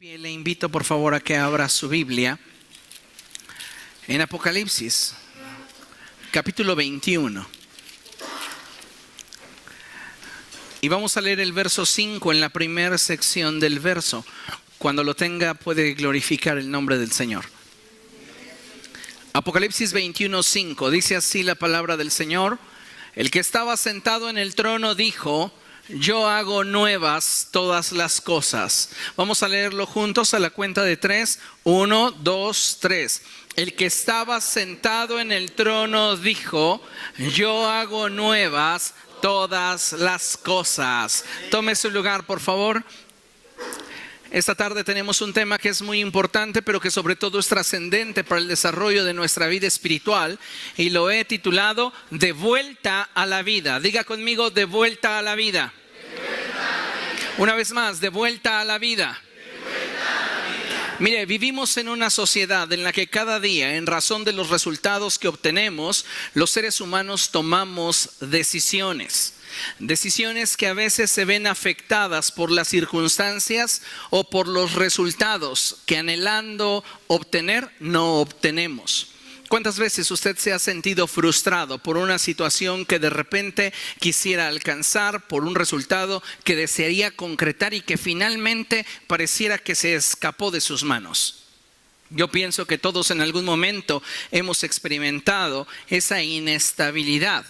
Le invito por favor a que abra su Biblia en Apocalipsis, capítulo 21. Y vamos a leer el verso 5 en la primera sección del verso. Cuando lo tenga puede glorificar el nombre del Señor. Apocalipsis 21:5 dice así la palabra del Señor. El que estaba sentado en el trono dijo: yo hago nuevas todas las cosas. Vamos a leerlo juntos a la cuenta de 3. 1, 2, 3. El que estaba sentado en el trono dijo: yo hago nuevas todas las cosas. Tome su lugar, por favor. Esta tarde tenemos un tema que es muy importante, pero que sobre todo es trascendente para el desarrollo de nuestra vida espiritual, y lo he titulado De vuelta a la vida. Diga conmigo: de vuelta a la vida. Una vez más, de vuelta a la vida. Mire, vivimos en una sociedad en la que cada día, en razón de los resultados que obtenemos, los seres humanos tomamos decisiones. Decisiones que a veces se ven afectadas por las circunstancias o por los resultados que anhelando obtener no obtenemos. ¿Cuántas veces usted se ha sentido frustrado por una situación que de repente quisiera alcanzar, por un resultado que desearía concretar y que finalmente pareciera que se escapó de sus manos? Yo pienso que todos en algún momento hemos experimentado esa inestabilidad.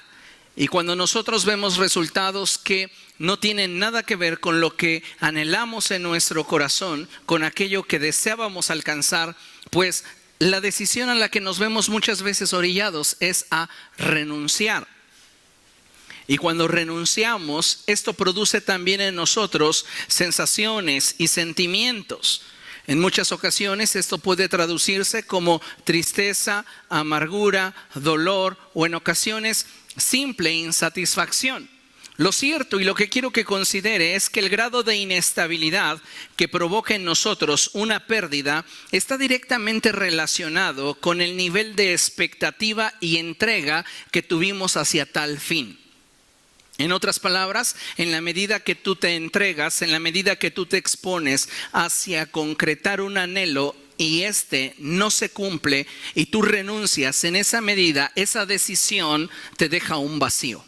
Y cuando nosotros vemos resultados que no tienen nada que ver con lo que anhelamos en nuestro corazón, con aquello que deseábamos alcanzar, pues la decisión a la que nos vemos muchas veces orillados es a renunciar. Y cuando renunciamos, esto produce también en nosotros sensaciones y sentimientos. En muchas ocasiones esto puede traducirse como tristeza, amargura, dolor o en ocasiones simple insatisfacción. Lo cierto y lo que quiero que considere es que el grado de inestabilidad que provoca en nosotros una pérdida está directamente relacionado con el nivel de expectativa y entrega que tuvimos hacia tal fin. En otras palabras, en la medida que tú te entregas, en la medida que tú te expones hacia concretar un anhelo y este no se cumple y tú renuncias, en esa medida, esa decisión te deja un vacío.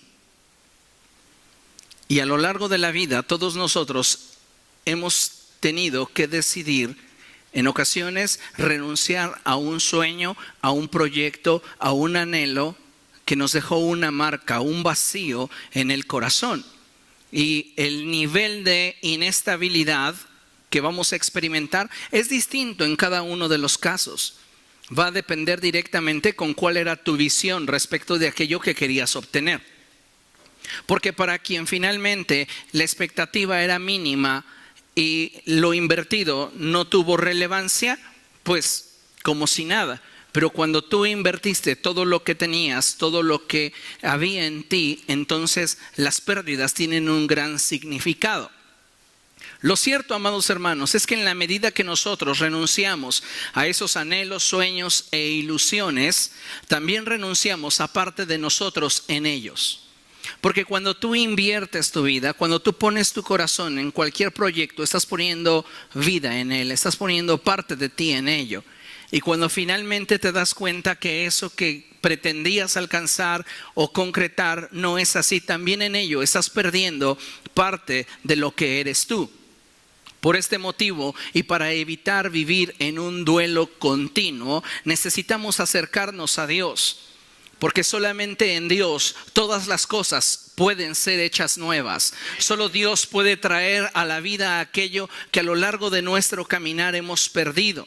Y a lo largo de la vida, todos nosotros hemos tenido que decidir, en ocasiones, renunciar a un sueño, a un proyecto, a un anhelo que nos dejó una marca, un vacío en el corazón. Y el nivel de inestabilidad que vamos a experimentar es distinto en cada uno de los casos. Va a depender directamente con cuál era tu visión respecto de aquello que querías obtener. Porque para quien finalmente la expectativa era mínima y lo invertido no tuvo relevancia, pues como si nada. Pero cuando tú invertiste todo lo que tenías, todo lo que había en ti, entonces las pérdidas tienen un gran significado. Lo cierto, amados hermanos, es que en la medida que nosotros renunciamos a esos anhelos, sueños e ilusiones, también renunciamos a parte de nosotros en ellos. Porque cuando tú inviertes tu vida, cuando tú pones tu corazón en cualquier proyecto, estás poniendo vida en él, estás poniendo parte de ti en ello. Y cuando finalmente te das cuenta que eso que pretendías alcanzar o concretar no es así, también en ello estás perdiendo parte de lo que eres tú. Por este motivo y para evitar vivir en un duelo continuo, necesitamos acercarnos a Dios. Porque solamente en Dios todas las cosas pueden ser hechas nuevas. Solo Dios puede traer a la vida aquello que a lo largo de nuestro caminar hemos perdido.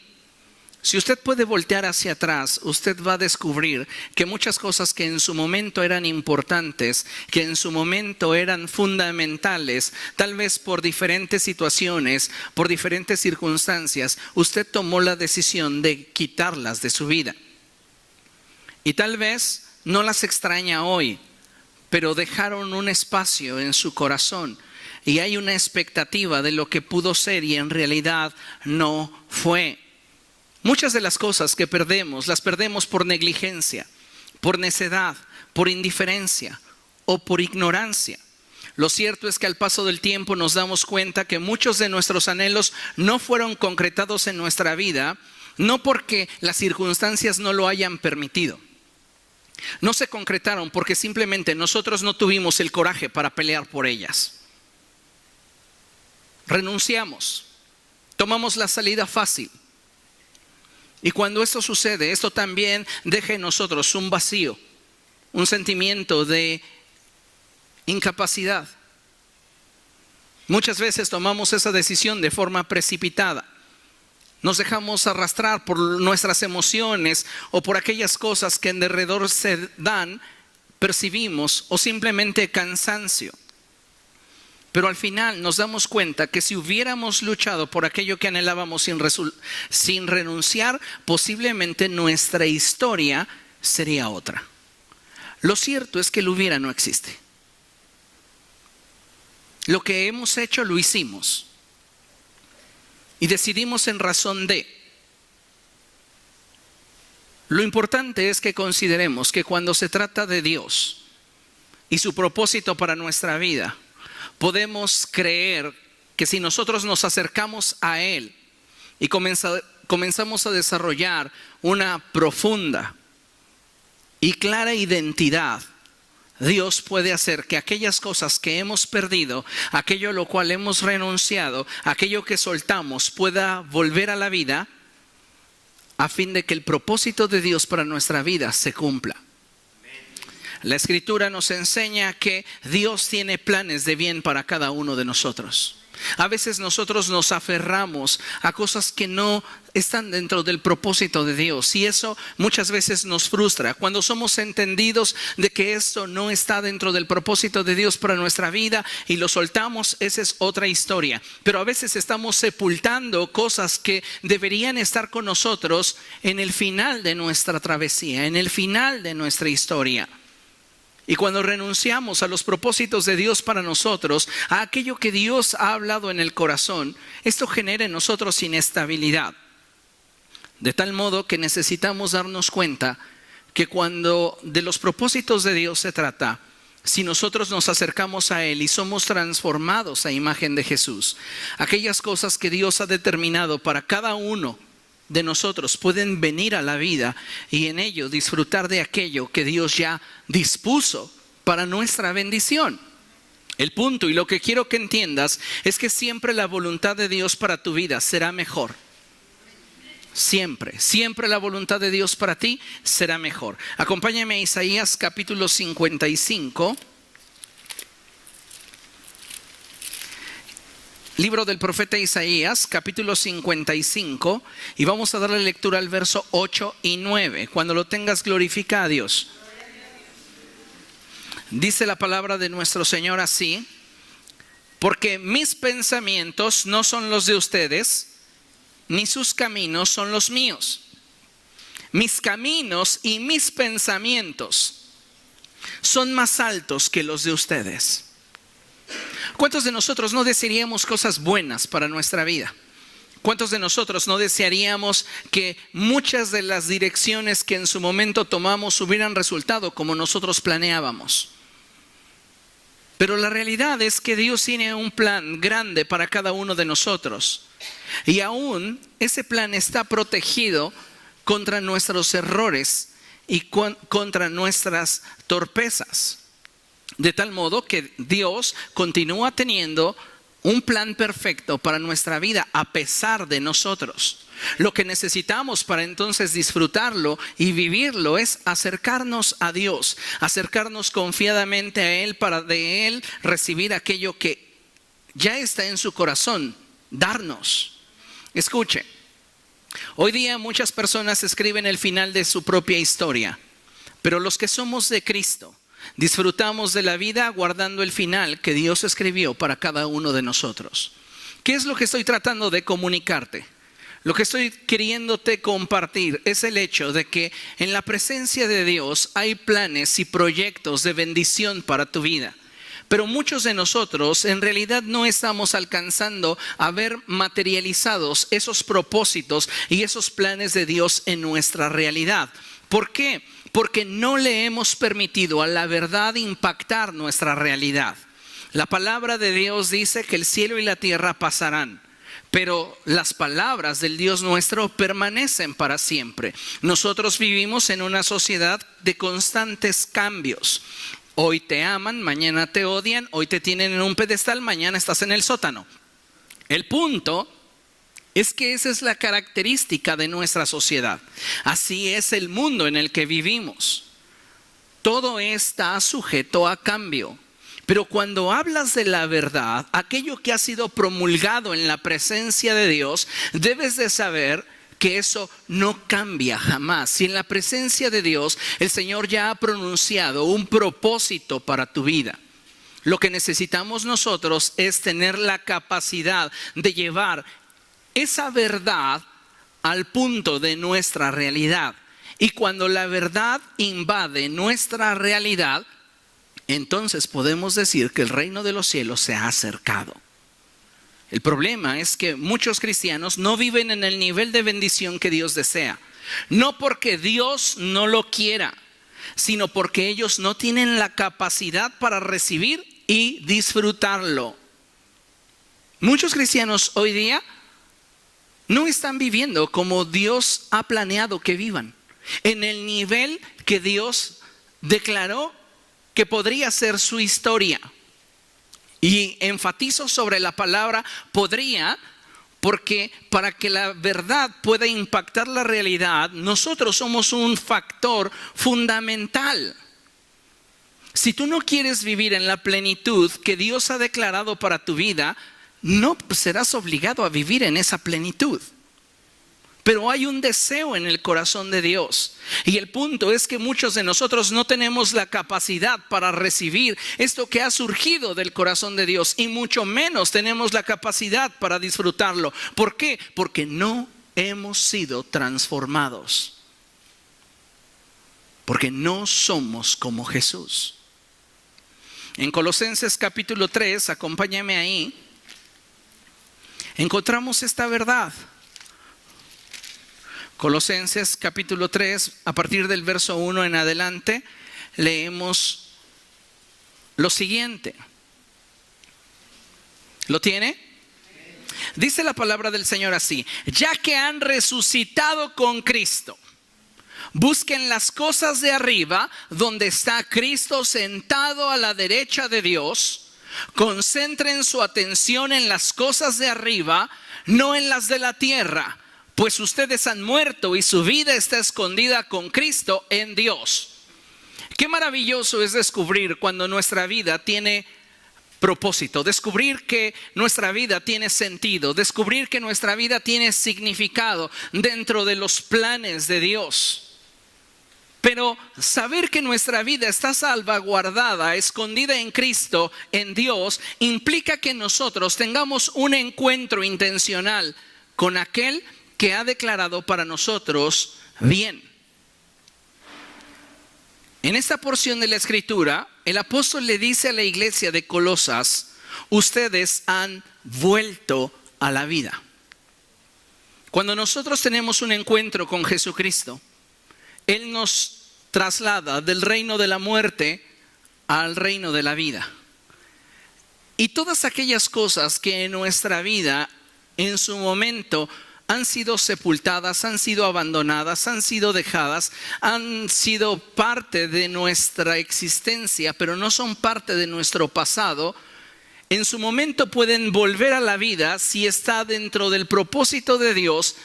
Si usted puede voltear hacia atrás, usted va a descubrir que muchas cosas que en su momento eran importantes, que en su momento eran fundamentales, tal vez por diferentes situaciones, por diferentes circunstancias, usted tomó la decisión de quitarlas de su vida. Y tal vez no las extraña hoy, pero dejaron un espacio en su corazón y hay una expectativa de lo que pudo ser y en realidad no fue. Muchas de las cosas que perdemos, las perdemos por negligencia, por necedad, por indiferencia o por ignorancia. Lo cierto es que al paso del tiempo nos damos cuenta que muchos de nuestros anhelos no fueron concretados en nuestra vida, no porque las circunstancias no lo hayan permitido. No se concretaron porque simplemente nosotros no tuvimos el coraje para pelear por ellas. Renunciamos, tomamos la salida fácil. Y cuando esto sucede, esto también deja en nosotros un vacío, un sentimiento de incapacidad. Muchas veces tomamos esa decisión de forma precipitada. Nos dejamos arrastrar por nuestras emociones o por aquellas cosas que en derredor se dan, percibimos, o simplemente cansancio. Pero al final nos damos cuenta que si hubiéramos luchado por aquello que anhelábamos sin renunciar, posiblemente nuestra historia sería otra. Lo cierto es que el hubiera no existe. Lo que hemos hecho lo hicimos. Y decidimos en razón de. Lo importante es que consideremos que cuando se trata de Dios y su propósito para nuestra vida, podemos creer que si nosotros nos acercamos a Él y comenzamos a desarrollar una profunda y clara identidad, Dios puede hacer que aquellas cosas que hemos perdido, aquello a lo cual hemos renunciado, aquello que soltamos, pueda volver a la vida a fin de que el propósito de Dios para nuestra vida se cumpla. La Escritura nos enseña que Dios tiene planes de bien para cada uno de nosotros. A veces nosotros nos aferramos a cosas que no están dentro del propósito de Dios y eso muchas veces nos frustra. Cuando somos entendidos de que esto no está dentro del propósito de Dios para nuestra vida y lo soltamos, esa es otra historia. Pero a veces estamos sepultando cosas que deberían estar con nosotros en el final de nuestra travesía, en el final de nuestra historia. Y cuando renunciamos a los propósitos de Dios para nosotros, a aquello que Dios ha hablado en el corazón, esto genera en nosotros inestabilidad. De tal modo que necesitamos darnos cuenta que cuando de los propósitos de Dios se trata, si nosotros nos acercamos a Él y somos transformados a imagen de Jesús, aquellas cosas que Dios ha determinado para cada uno de nosotros pueden venir a la vida y en ello disfrutar de aquello que Dios ya dispuso para nuestra bendición. El punto y lo que quiero que entiendas es que siempre la voluntad de Dios para tu vida será mejor. Siempre la voluntad de Dios para ti será mejor. Acompáñame a Isaías capítulo 55. Libro del profeta Isaías, capítulo 55, y vamos a darle lectura al verso 8 y 9. Cuando lo tengas, glorifica a Dios. Dice la palabra de nuestro Señor así: porque mis pensamientos no son los de ustedes, ni sus caminos son los míos. Mis caminos y mis pensamientos son más altos que los de ustedes. ¿Cuántos de nosotros no desearíamos cosas buenas para nuestra vida? ¿Cuántos de nosotros no desearíamos que muchas de las direcciones que en su momento tomamos hubieran resultado como nosotros planeábamos? Pero la realidad es que Dios tiene un plan grande para cada uno de nosotros. Y aún ese plan está protegido contra nuestros errores y contra nuestras torpezas. De tal modo que Dios continúa teniendo un plan perfecto para nuestra vida a pesar de nosotros. Lo que necesitamos para entonces disfrutarlo y vivirlo es acercarnos a Dios, acercarnos confiadamente a Él para de Él recibir aquello que ya está en su corazón, darnos. Escuche, hoy día muchas personas escriben el final de su propia historia, pero los que somos de Cristo disfrutamos de la vida guardando el final que Dios escribió para cada uno de nosotros. ¿Qué es lo que estoy tratando de comunicarte? Lo que estoy queriéndote compartir es el hecho de que en la presencia de Dios hay planes y proyectos de bendición para tu vida. Pero muchos de nosotros en realidad no estamos alcanzando a ver materializados esos propósitos y esos planes de Dios en nuestra realidad. ¿Por qué? Porque no le hemos permitido a la verdad impactar nuestra realidad. La palabra de Dios dice que el cielo y la tierra pasarán, pero las palabras del Dios nuestro permanecen para siempre. Nosotros vivimos en una sociedad de constantes cambios. Hoy te aman, mañana te odian, hoy te tienen en un pedestal, mañana estás en el sótano. El punto es que esa es la característica de nuestra sociedad. Así es el mundo en el que vivimos. Todo está sujeto a cambio. Pero cuando hablas de la verdad, aquello que ha sido promulgado en la presencia de Dios, debes de saber que eso no cambia jamás. Si en la presencia de Dios el Señor ya ha pronunciado un propósito para tu vida, lo que necesitamos nosotros es tener la capacidad de llevar esa verdad al punto de nuestra realidad. Y cuando la verdad invade nuestra realidad, entonces podemos decir que el reino de los cielos se ha acercado. El problema es que muchos cristianos no viven en el nivel de bendición que Dios desea. No porque Dios no lo quiera, sino porque ellos no tienen la capacidad para recibir y disfrutarlo. Muchos cristianos hoy día no están viviendo como Dios ha planeado que vivan, en el nivel que Dios declaró que podría ser su historia. Y enfatizo sobre la palabra podría, porque para que la verdad pueda impactar la realidad, nosotros somos un factor fundamental. Si tú no quieres vivir en la plenitud que Dios ha declarado para tu vida, no serás obligado a vivir en esa plenitud. Pero hay un deseo en el corazón de Dios. Y el punto es que muchos de nosotros no tenemos la capacidad para recibir esto que ha surgido del corazón de Dios. Y mucho menos tenemos la capacidad para disfrutarlo. ¿Por qué? Porque no hemos sido transformados. Porque no somos como Jesús. En Colosenses capítulo 3, acompáñame ahí, encontramos esta verdad. Colosenses capítulo 3, a partir del verso 1 en adelante, leemos lo siguiente. ¿Lo tiene? Dice la palabra del Señor así: ya que han resucitado con Cristo, busquen las cosas de arriba, donde está Cristo sentado a la derecha de Dios. Concentren su atención en las cosas de arriba, no en las de la tierra. Pues ustedes han muerto y su vida está escondida con Cristo en Dios. Qué maravilloso es descubrir cuando nuestra vida tiene propósito, descubrir que nuestra vida tiene sentido, descubrir que nuestra vida tiene significado dentro de los planes de Dios. Pero saber que nuestra vida está salvaguardada, escondida en Cristo, en Dios, implica que nosotros tengamos un encuentro intencional con aquel que ha declarado para nosotros bien. En esta porción de la Escritura, el apóstol le dice a la iglesia de Colosas: ustedes han vuelto a la vida. Cuando nosotros tenemos un encuentro con Jesucristo, Él nos traslada del reino de la muerte al reino de la vida. Y todas aquellas cosas que en nuestra vida, en su momento, han sido sepultadas, han sido abandonadas, han sido dejadas, han sido parte de nuestra existencia, pero no son parte de nuestro pasado. En su momento pueden volver a la vida si está dentro del propósito de Dios,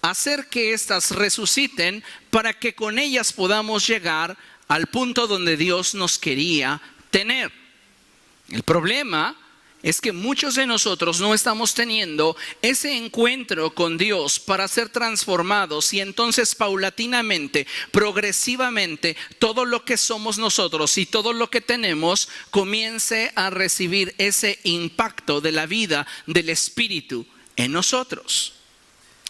hacer que éstas resuciten para que con ellas podamos llegar al punto donde Dios nos quería tener. El problema es que muchos de nosotros no estamos teniendo ese encuentro con Dios para ser transformados, y entonces paulatinamente, progresivamente, todo lo que somos nosotros y todo lo que tenemos comience a recibir ese impacto de la vida del Espíritu en nosotros.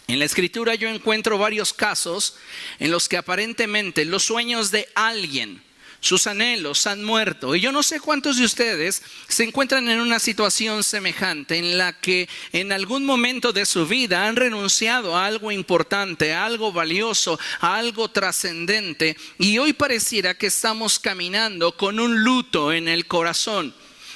En la Escritura yo encuentro varios casos en los que aparentemente los sueños de alguien, sus anhelos han muerto. Y yo no sé cuántos de ustedes se encuentran en una situación semejante en la que en algún momento de su vida han renunciado a algo importante, a algo valioso, a algo trascendente, y hoy pareciera que estamos caminando con un luto en el corazón.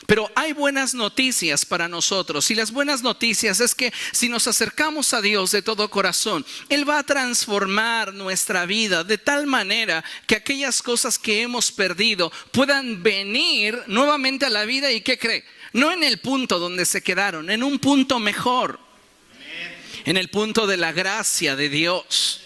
Pero hay buenas noticias para nosotros, y las buenas noticias es que si nos acercamos a Dios de todo corazón, Él va a transformar nuestra vida de tal manera que aquellas cosas que hemos perdido puedan venir nuevamente a la vida. ¿Y qué cree? No en el punto donde se quedaron, en un punto mejor, en el punto de la gracia de Dios.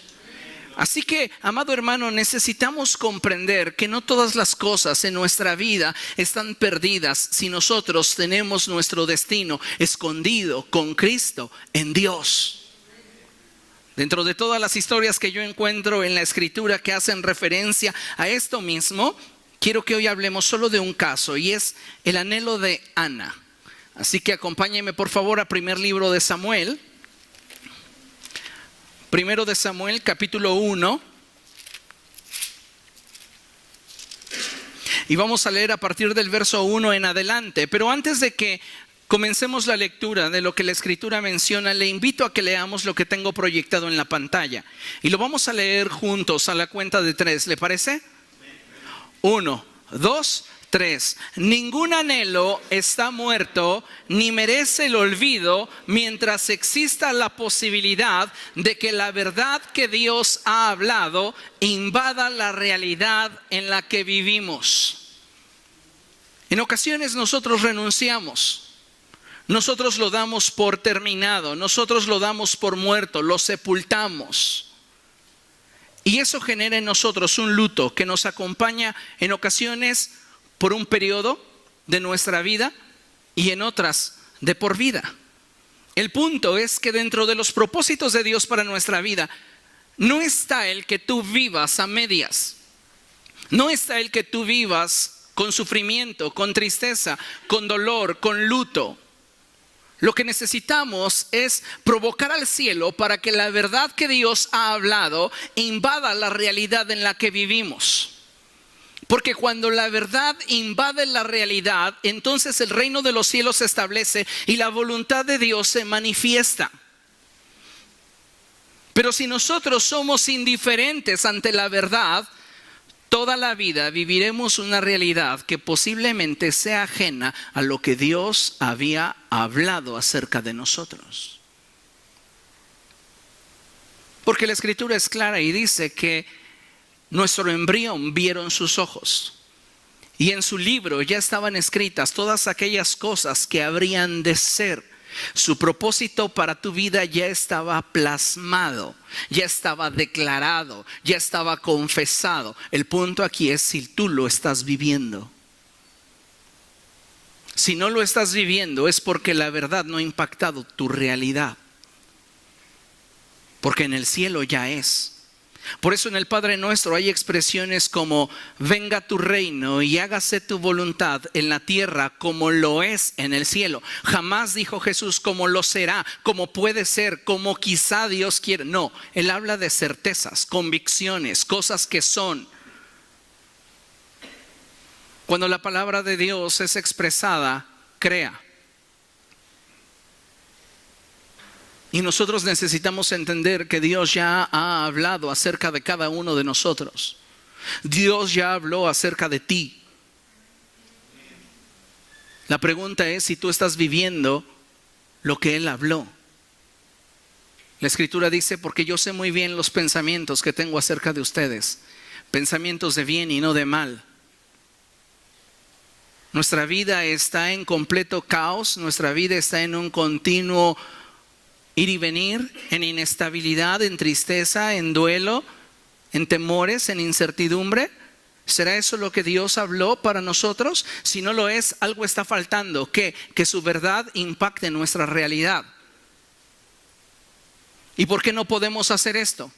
Así que, amado hermano, necesitamos comprender que no todas las cosas en nuestra vida están perdidas si nosotros tenemos nuestro destino escondido con Cristo en Dios. Dentro de todas las historias que yo encuentro en la Escritura que hacen referencia a esto mismo, quiero que hoy hablemos solo de un caso, y es el anhelo de Ana. Así que acompáñenme por favor a primer libro de Samuel. Primero de Samuel, capítulo 1. Y vamos a leer a partir del verso 1 en adelante. Pero antes de que comencemos la lectura de lo que la Escritura menciona, le invito a que leamos lo que tengo proyectado en la pantalla. Y lo vamos a leer juntos a la cuenta de 3. ¿Le parece? 1, 2, 3. Ningún anhelo está muerto ni merece el olvido mientras exista la posibilidad de que la verdad que Dios ha hablado invada la realidad en la que vivimos. En ocasiones nosotros renunciamos, nosotros lo damos por terminado, nosotros lo damos por muerto, lo sepultamos. Y eso genera en nosotros un luto que nos acompaña en ocasiones por un periodo de nuestra vida y en otras de por vida. El punto es que dentro de los propósitos de Dios para nuestra vida no está el que tú vivas a medias. No está el que tú vivas con sufrimiento, con tristeza, con dolor, con luto. Lo que necesitamos es provocar al cielo para que la verdad que Dios ha hablado invada la realidad en la que vivimos. Porque cuando la verdad invade la realidad, entonces el reino de los cielos se establece y la voluntad de Dios se manifiesta. Pero si nosotros somos indiferentes ante la verdad, toda la vida viviremos una realidad que posiblemente sea ajena a lo que Dios había hablado acerca de nosotros. Porque la Escritura es clara y dice que nuestro embrión vieron sus ojos, y en su libro ya estaban escritas todas aquellas cosas que habrían de ser. Su propósito para tu vida ya estaba plasmado, ya estaba declarado, ya estaba confesado. El punto aquí es si tú lo estás viviendo. Si no lo estás viviendo es porque la verdad no ha impactado tu realidad, porque en el cielo ya es. Por eso en el Padre Nuestro hay expresiones como: venga tu reino y hágase tu voluntad en la tierra como lo es en el cielo. Jamás dijo Jesús como lo será, como puede ser, como quizá Dios quiere. No, Él habla de certezas, convicciones, cosas que son. Cuando la palabra de Dios es expresada, crea. Y nosotros necesitamos entender que Dios ya ha hablado acerca de cada uno de nosotros. Dios ya habló acerca de ti. La pregunta es si tú estás viviendo lo que Él habló. La Escritura dice: porque yo sé muy bien los pensamientos que tengo acerca de ustedes, pensamientos de bien y no de mal. Nuestra vida está en completo caos, nuestra vida está en un continuo ir y venir, en inestabilidad, en tristeza, en duelo, en temores, en incertidumbre. ¿Será eso lo que Dios habló para nosotros? Si no lo es, algo está faltando, que su verdad impacte nuestra realidad. ¿Y por qué no podemos hacer esto?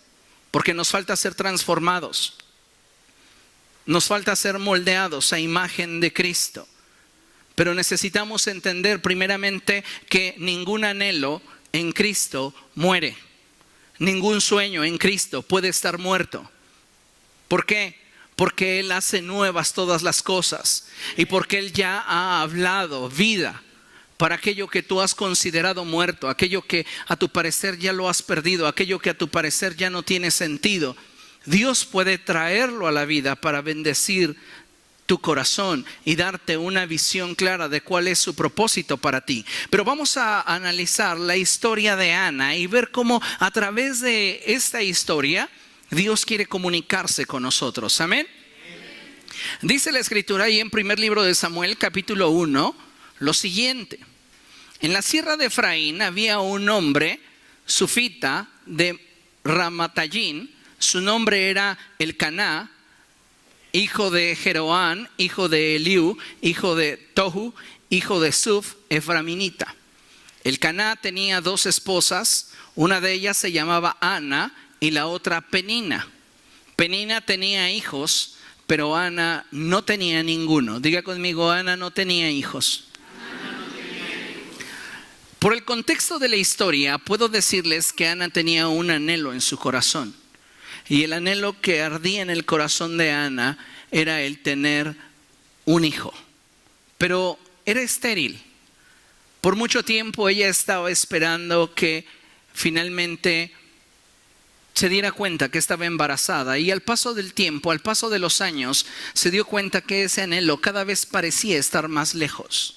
Porque nos falta ser transformados. Nos falta ser moldeados a imagen de Cristo. Pero necesitamos entender primeramente que ningún anhelo en Cristo muere. Ningún sueño en Cristo puede estar muerto. ¿Por qué? Porque Él hace nuevas todas las cosas y porque Él ya ha hablado vida para aquello que tú has considerado muerto, aquello que a tu parecer ya lo has perdido, aquello que a tu parecer ya no tiene sentido. Dios puede traerlo a la vida para bendecir tu corazón y darte una visión clara de cuál es su propósito para ti. Pero vamos a analizar la historia de Ana y ver cómo a través de esta historia Dios quiere comunicarse con nosotros. Amén. Dice la escritura ahí en primer libro de Samuel, capítulo 1, lo siguiente. En la sierra de Efraín había un hombre sufita de Ramatayín. Su nombre era Elcaná, hijo de Jeroán, hijo de Eliú, hijo de Tohu, hijo de Suf, eframinita. Elcaná tenía 2 esposas, una de ellas se llamaba Ana y la otra Penina. Penina tenía hijos, pero Ana no tenía ninguno. Diga conmigo, Ana no tenía hijos. Por el contexto de la historia, puedo decirles que Ana tenía un anhelo en su corazón. Y el anhelo que ardía en el corazón de Ana era el tener un hijo. Pero era estéril. Por mucho tiempo ella estaba esperando que finalmente se diera cuenta que estaba embarazada. Y al paso del tiempo, al paso de los años, se dio cuenta que ese anhelo cada vez parecía estar más lejos.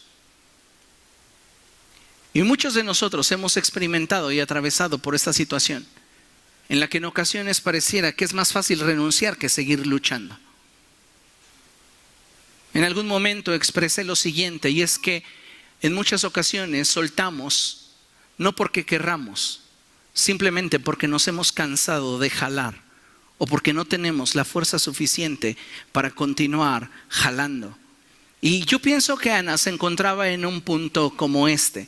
Y muchos de nosotros hemos experimentado y atravesado por esta situación, en la que en ocasiones pareciera que es más fácil renunciar que seguir luchando. En algún momento expresé lo siguiente, y es que en muchas ocasiones soltamos, no porque querramos, simplemente porque nos hemos cansado de jalar, o porque no tenemos la fuerza suficiente para continuar jalando. Y yo pienso que Ana se encontraba en un punto como este,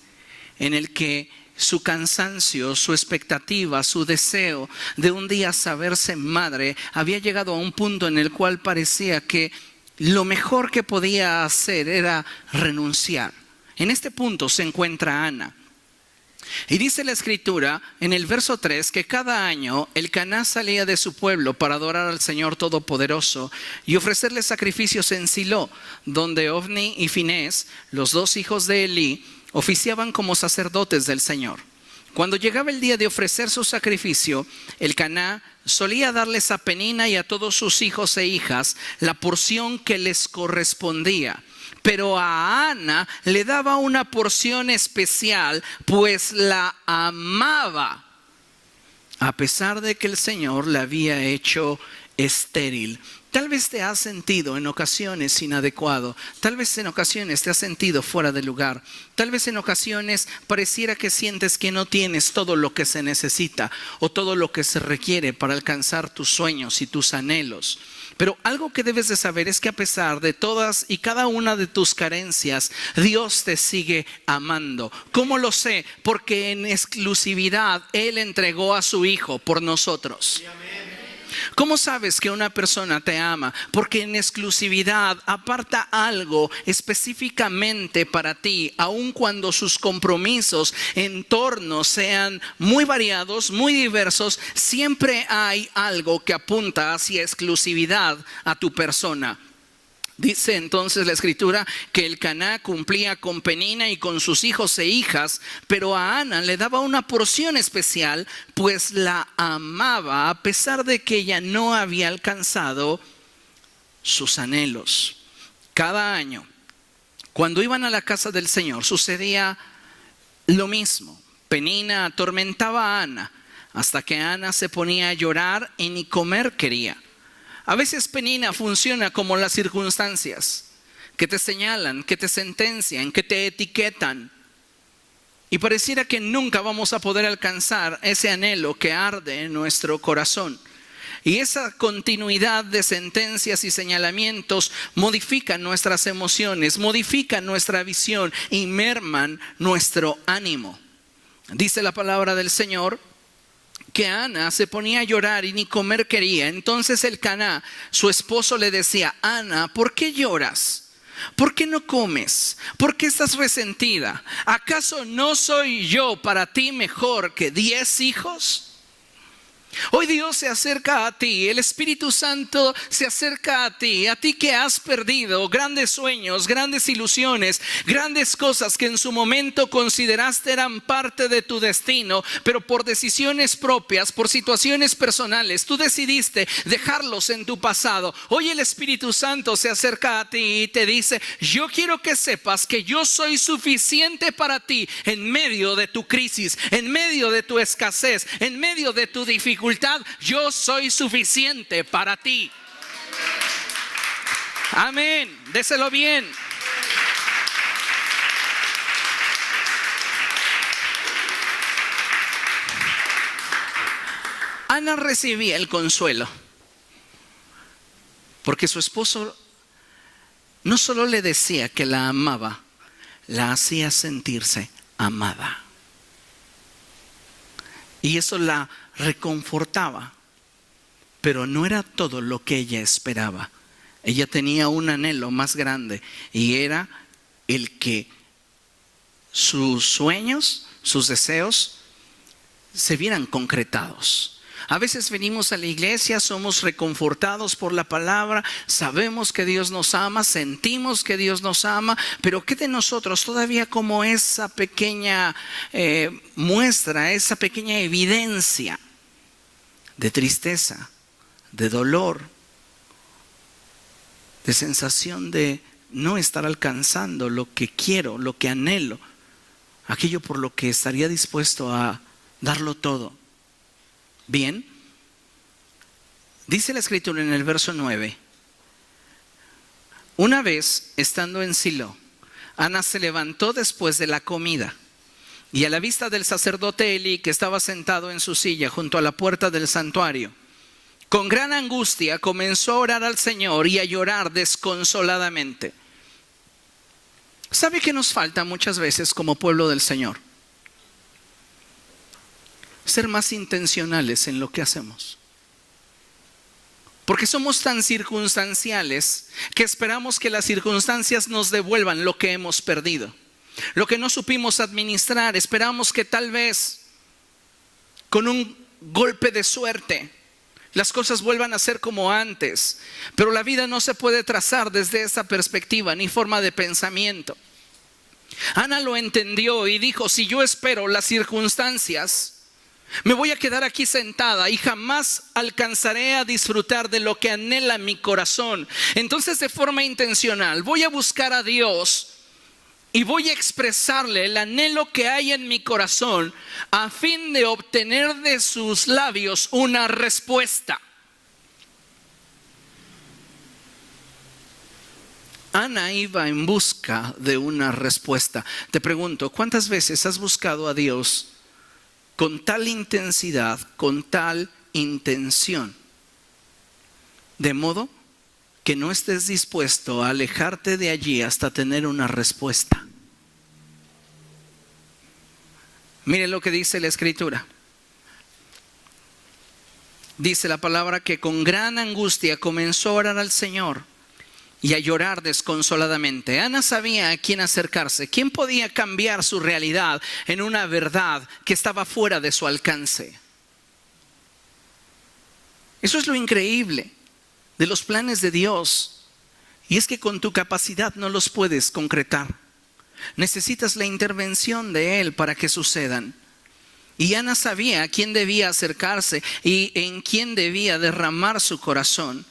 en el que su cansancio, su expectativa, su deseo de un día saberse madre había llegado a un punto en el cual parecía que lo mejor que podía hacer era renunciar. En este punto se encuentra Ana. Y dice la escritura en el verso 3 que cada año Elcaná salía de su pueblo para adorar al Señor Todopoderoso y ofrecerle sacrificios en Silo, donde Ofni y Finés, los 2 hijos de Elí, oficiaban como sacerdotes del Señor. Cuando llegaba el día de ofrecer su sacrificio, Elcaná solía darles a Penina y a todos sus hijos e hijas la porción que les correspondía. Pero a Ana le daba una porción especial, pues la amaba, a pesar de que el Señor la había hecho estéril. Tal vez te has sentido en ocasiones inadecuado, tal vez en ocasiones te has sentido fuera de lugar, tal vez en ocasiones pareciera que sientes que no tienes todo lo que se necesita o todo lo que se requiere para alcanzar tus sueños y tus anhelos. Pero algo que debes de saber es que a pesar de todas y cada una de tus carencias, Dios te sigue amando. ¿Cómo lo sé? Porque en exclusividad Él entregó a su Hijo por nosotros. ¿Cómo sabes que una persona te ama? Porque en exclusividad aparta algo específicamente para ti, aun cuando sus compromisos, entornos sean muy variados, muy diversos, siempre hay algo que apunta hacia exclusividad a tu persona. Dice entonces la escritura que Elcaná cumplía con Penina y con sus hijos e hijas, pero a Ana le daba una porción especial, pues la amaba a pesar de que ella no había alcanzado sus anhelos. Cada año, cuando iban a la casa del Señor, sucedía lo mismo. Penina atormentaba a Ana hasta que Ana se ponía a llorar y ni comer quería. A veces Penina funciona como las circunstancias que te señalan, que te sentencian, que te etiquetan. Y pareciera que nunca vamos a poder alcanzar ese anhelo que arde en nuestro corazón. Y esa continuidad de sentencias y señalamientos modifican nuestras emociones, modifican nuestra visión y merman nuestro ánimo. Dice la palabra del Señor que Ana se ponía a llorar y ni comer quería. Entonces Elcaná, su esposo, le decía: Ana, ¿por qué lloras? ¿Por qué no comes? ¿Por qué estás resentida? ¿Acaso no soy yo para ti mejor que 10 hijos? Hoy Dios se acerca a ti, el Espíritu Santo se acerca a ti que has perdido grandes sueños, grandes ilusiones, grandes cosas que en su momento consideraste eran parte de tu destino, pero por decisiones propias, por situaciones personales, tú decidiste dejarlos en tu pasado. Hoy el Espíritu Santo se acerca a ti y te dice: yo quiero que sepas que yo soy suficiente para ti en medio de tu crisis, en medio de tu escasez, en medio de tu dificultad. Yo soy suficiente para ti. Amén. Déselo bien. Ana recibía el consuelo porque su esposo no solo le decía que la amaba, la hacía sentirse amada. Y eso la reconfortaba, pero no era todo lo que ella esperaba. Ella tenía un anhelo más grande y era el que sus sueños, sus deseos se vieran concretados. A veces venimos a la iglesia, somos reconfortados por la palabra, sabemos que Dios nos ama, sentimos que Dios nos ama, pero ¿qué de nosotros? Todavía como esa pequeña muestra, esa pequeña evidencia de tristeza, de dolor, de sensación de no estar alcanzando lo que quiero, lo que anhelo, aquello por lo que estaría dispuesto a darlo todo. Bien, dice la Escritura en el verso 9: una vez estando en Silo, Ana se levantó después de la comida y a la vista del sacerdote Elí, que estaba sentado en su silla junto a la puerta del santuario, con gran angustia comenzó a orar al Señor y a llorar desconsoladamente. ¿Sabe qué nos falta muchas veces como pueblo del Señor? Ser más intencionales en lo que hacemos. Porque somos tan circunstanciales que esperamos que las circunstancias nos devuelvan lo que hemos perdido, lo que no supimos administrar. Esperamos que tal vez con un golpe de suerte las cosas vuelvan a ser como antes. Pero la vida no se puede trazar desde esa perspectiva ni forma de pensamiento. Ana lo entendió y dijo: si yo espero las circunstancias, me voy a quedar aquí sentada y jamás alcanzaré a disfrutar de lo que anhela mi corazón. Entonces, de forma intencional, voy a buscar a Dios y voy a expresarle el anhelo que hay en mi corazón a fin de obtener de sus labios una respuesta. Ana iba en busca de una respuesta. Te pregunto, ¿cuántas veces has buscado a Dios con tal intensidad, con tal intención, de modo que no estés dispuesto a alejarte de allí hasta tener una respuesta? Mire lo que dice la Escritura. Dice la palabra que con gran angustia comenzó a orar al Señor y a llorar desconsoladamente. Ana sabía a quién acercarse, quién podía cambiar su realidad en una verdad que estaba fuera de su alcance. Eso es lo increíble de los planes de Dios, y es que con tu capacidad no los puedes concretar. Necesitas la intervención de Él para que sucedan. Y Ana sabía a quién debía acercarse y en quién debía derramar su corazón.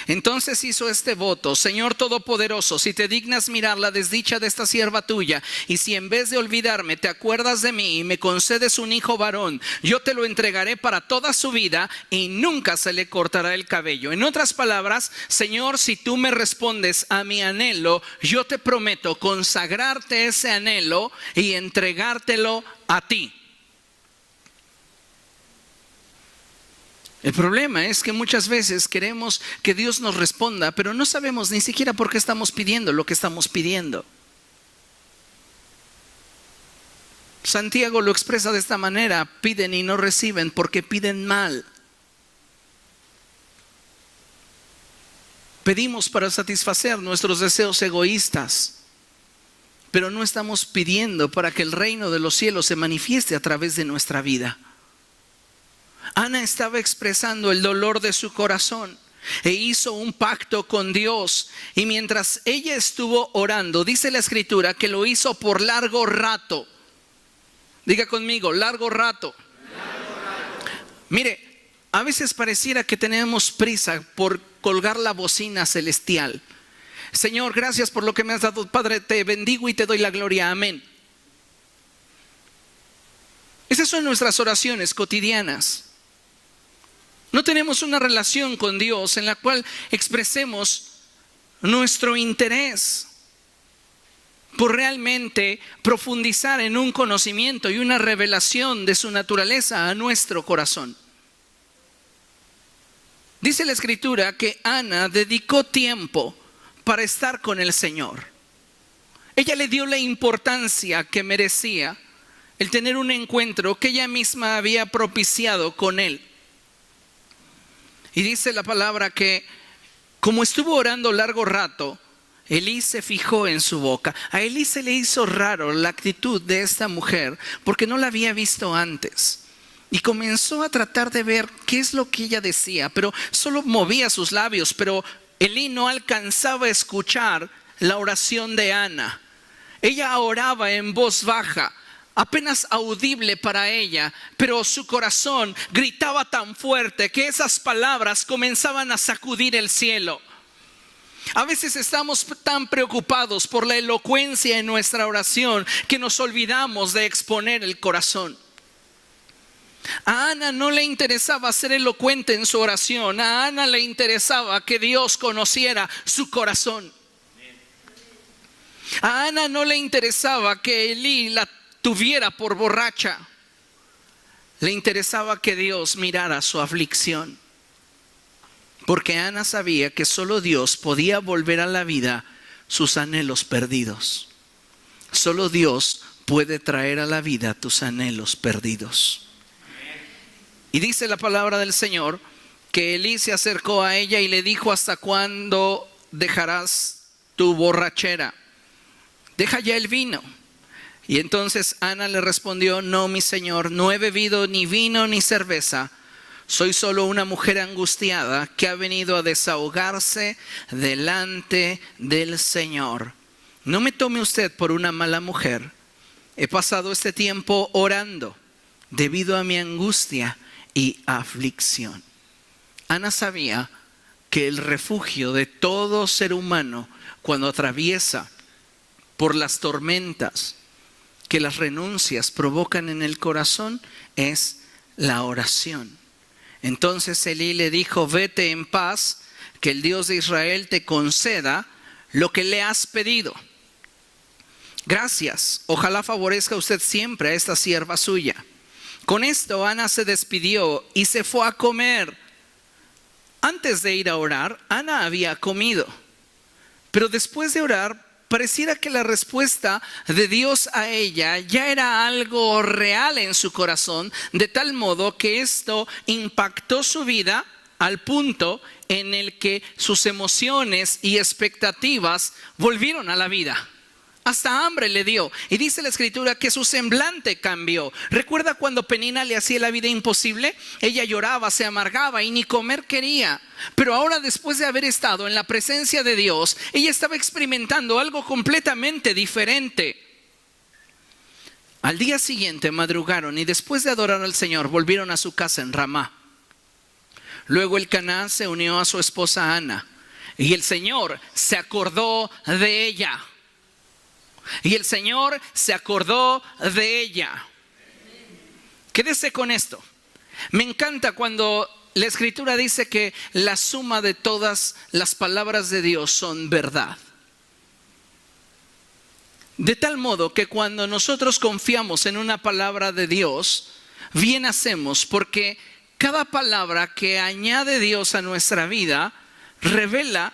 Entonces hizo este voto: Señor Todopoderoso, si te dignas mirar la desdicha de esta sierva tuya, y si en vez de olvidarme te acuerdas de mí y me concedes un hijo varón, yo te lo entregaré para toda su vida y nunca se le cortará el cabello. En otras palabras, Señor, si tú me respondes a mi anhelo, yo te prometo consagrarte ese anhelo y entregártelo a ti. El problema es que muchas veces queremos que Dios nos responda, pero no sabemos ni siquiera por qué estamos pidiendo lo que estamos pidiendo. Santiago lo expresa de esta manera: piden y no reciben porque piden mal. Pedimos para satisfacer nuestros deseos egoístas, pero no estamos pidiendo para que el reino de los cielos se manifieste a través de nuestra vida. Ana estaba expresando el dolor de su corazón e hizo un pacto con Dios. Y mientras ella estuvo orando, dice la escritura que lo hizo por largo rato. Diga conmigo, largo rato. Mire, a veces pareciera que tenemos prisa por colgar la bocina celestial. Señor, gracias por lo que me has dado, Padre, te bendigo y te doy la gloria, amén. Esas son nuestras oraciones cotidianas. No tenemos una relación con Dios en la cual expresemos nuestro interés por realmente profundizar en un conocimiento y una revelación de su naturaleza a nuestro corazón. Dice la escritura que Ana dedicó tiempo para estar con el Señor. Ella le dio la importancia que merecía el tener un encuentro que ella misma había propiciado con Él. Y dice la palabra que como estuvo orando largo rato, Elí se fijó en su boca. A Elí se le hizo raro la actitud de esta mujer porque no la había visto antes. Y comenzó a tratar de ver qué es lo que ella decía, pero solo movía sus labios. Pero Elí no alcanzaba a escuchar la oración de Ana. Ella oraba en voz baja, apenas audible para ella, pero su corazón gritaba tan fuerte que esas palabras comenzaban a sacudir el cielo. A veces estamos tan preocupados por la elocuencia en nuestra oración que nos olvidamos de exponer el corazón. A Ana no le interesaba ser elocuente en su oración. A Ana le interesaba que Dios conociera su corazón. A Ana no le interesaba que Elí la tuviera por borracha. Le interesaba que Dios mirara su aflicción. Porque Ana sabía que solo Dios podía volver a la vida sus anhelos perdidos. Solo Dios puede traer a la vida tus anhelos perdidos. Y dice la palabra del Señor que Elí se acercó a ella y le dijo: ¿hasta cuándo dejarás tu borrachera? Deja ya el vino. Y entonces Ana le respondió: no, mi señor, no he bebido ni vino ni cerveza. Soy solo una mujer angustiada que ha venido a desahogarse delante del Señor. No me tome usted por una mala mujer. He pasado este tiempo orando debido a mi angustia y aflicción. Ana sabía que el refugio de todo ser humano cuando atraviesa por las tormentas que las renuncias provocan en el corazón es la oración. Entonces Elí le dijo: vete en paz, que el Dios de Israel te conceda lo que le has pedido. Gracias, ojalá favorezca usted siempre a esta sierva suya. Con esto Ana se despidió y se fue a comer. Antes de ir a orar, Ana había comido. Pero después de orar, pareciera que la respuesta de Dios a ella ya era algo real en su corazón, de tal modo que esto impactó su vida al punto en el que sus emociones y expectativas volvieron a la vida. Hasta hambre le dio. Y dice la escritura que su semblante cambió. ¿Recuerda cuando Penina le hacía la vida imposible? Ella lloraba, se amargaba y ni comer quería. Pero ahora, después de haber estado en la presencia de Dios, ella estaba experimentando algo completamente diferente. Al día siguiente madrugaron y después de adorar al Señor volvieron a su casa en Ramá. Luego Elcaná se unió a su esposa Ana y el Señor se acordó de ella. Y el Señor se acordó de ella. Quédese con esto. Me encanta cuando la escritura dice que la suma de todas las palabras de Dios son verdad. De tal modo que cuando nosotros confiamos en una palabra de Dios, bien hacemos, porque cada palabra que añade Dios a nuestra vida revela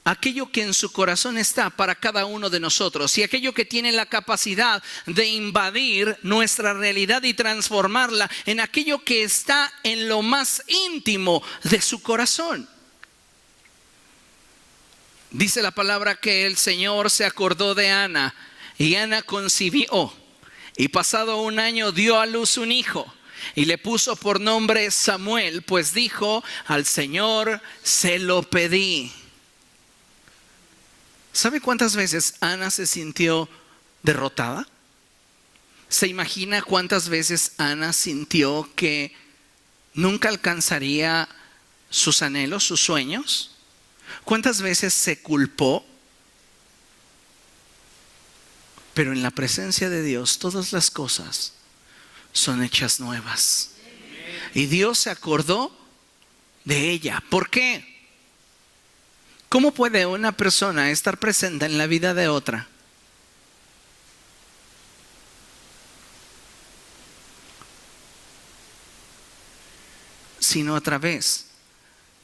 aquello que en su corazón está para cada uno de nosotros y aquello que tiene la capacidad de invadir nuestra realidad y transformarla en aquello que está en lo más íntimo de su corazón. Dice la palabra que el Señor se acordó de Ana y Ana concibió y pasado un año dio a luz un hijo. y le puso por nombre Samuel, pues dijo: al Señor se lo pedí. ¿Sabe cuántas veces Ana se sintió derrotada? ¿Se imagina cuántas veces Ana sintió que nunca alcanzaría sus anhelos, sus sueños? ¿Cuántas veces se culpó? Pero en la presencia de Dios todas las cosas son hechas nuevas. Y Dios se acordó de ella. ¿Por qué? ¿Cómo puede una persona estar presente en la vida de otra? Sino a través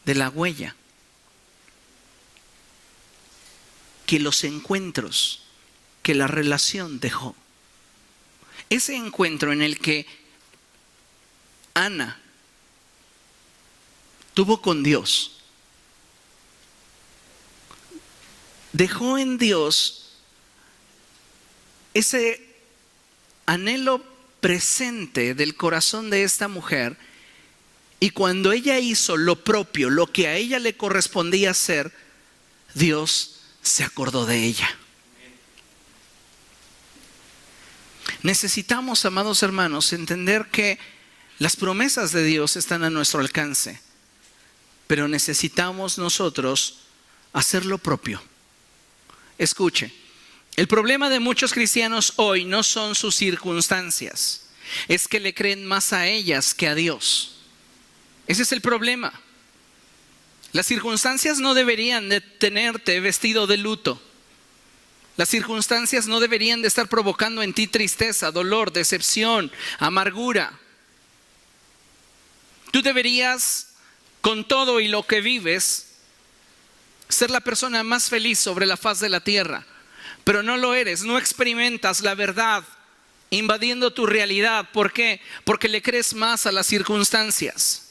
de la huella que los encuentros, que la relación dejó. Ese encuentro en el que Ana tuvo con Dios, dejó en Dios ese anhelo presente del corazón de esta mujer, y cuando ella hizo lo propio, lo que a ella le correspondía hacer, Dios se acordó de ella. Necesitamos, amados hermanos, entender que las promesas de Dios están a nuestro alcance, pero necesitamos nosotros hacer lo propio. Escuche, el problema de muchos cristianos hoy no son sus circunstancias, es que le creen más a ellas que a Dios. Ese es el problema. Las circunstancias no deberían de tenerte vestido de luto. Las circunstancias no deberían de estar provocando en ti tristeza, dolor, decepción, amargura. Tú deberías, con todo y lo que vives, ser la persona más feliz sobre la faz de la tierra. Pero no lo eres, no experimentas la verdad invadiendo tu realidad. ¿Por qué? Porque le crees más a las circunstancias.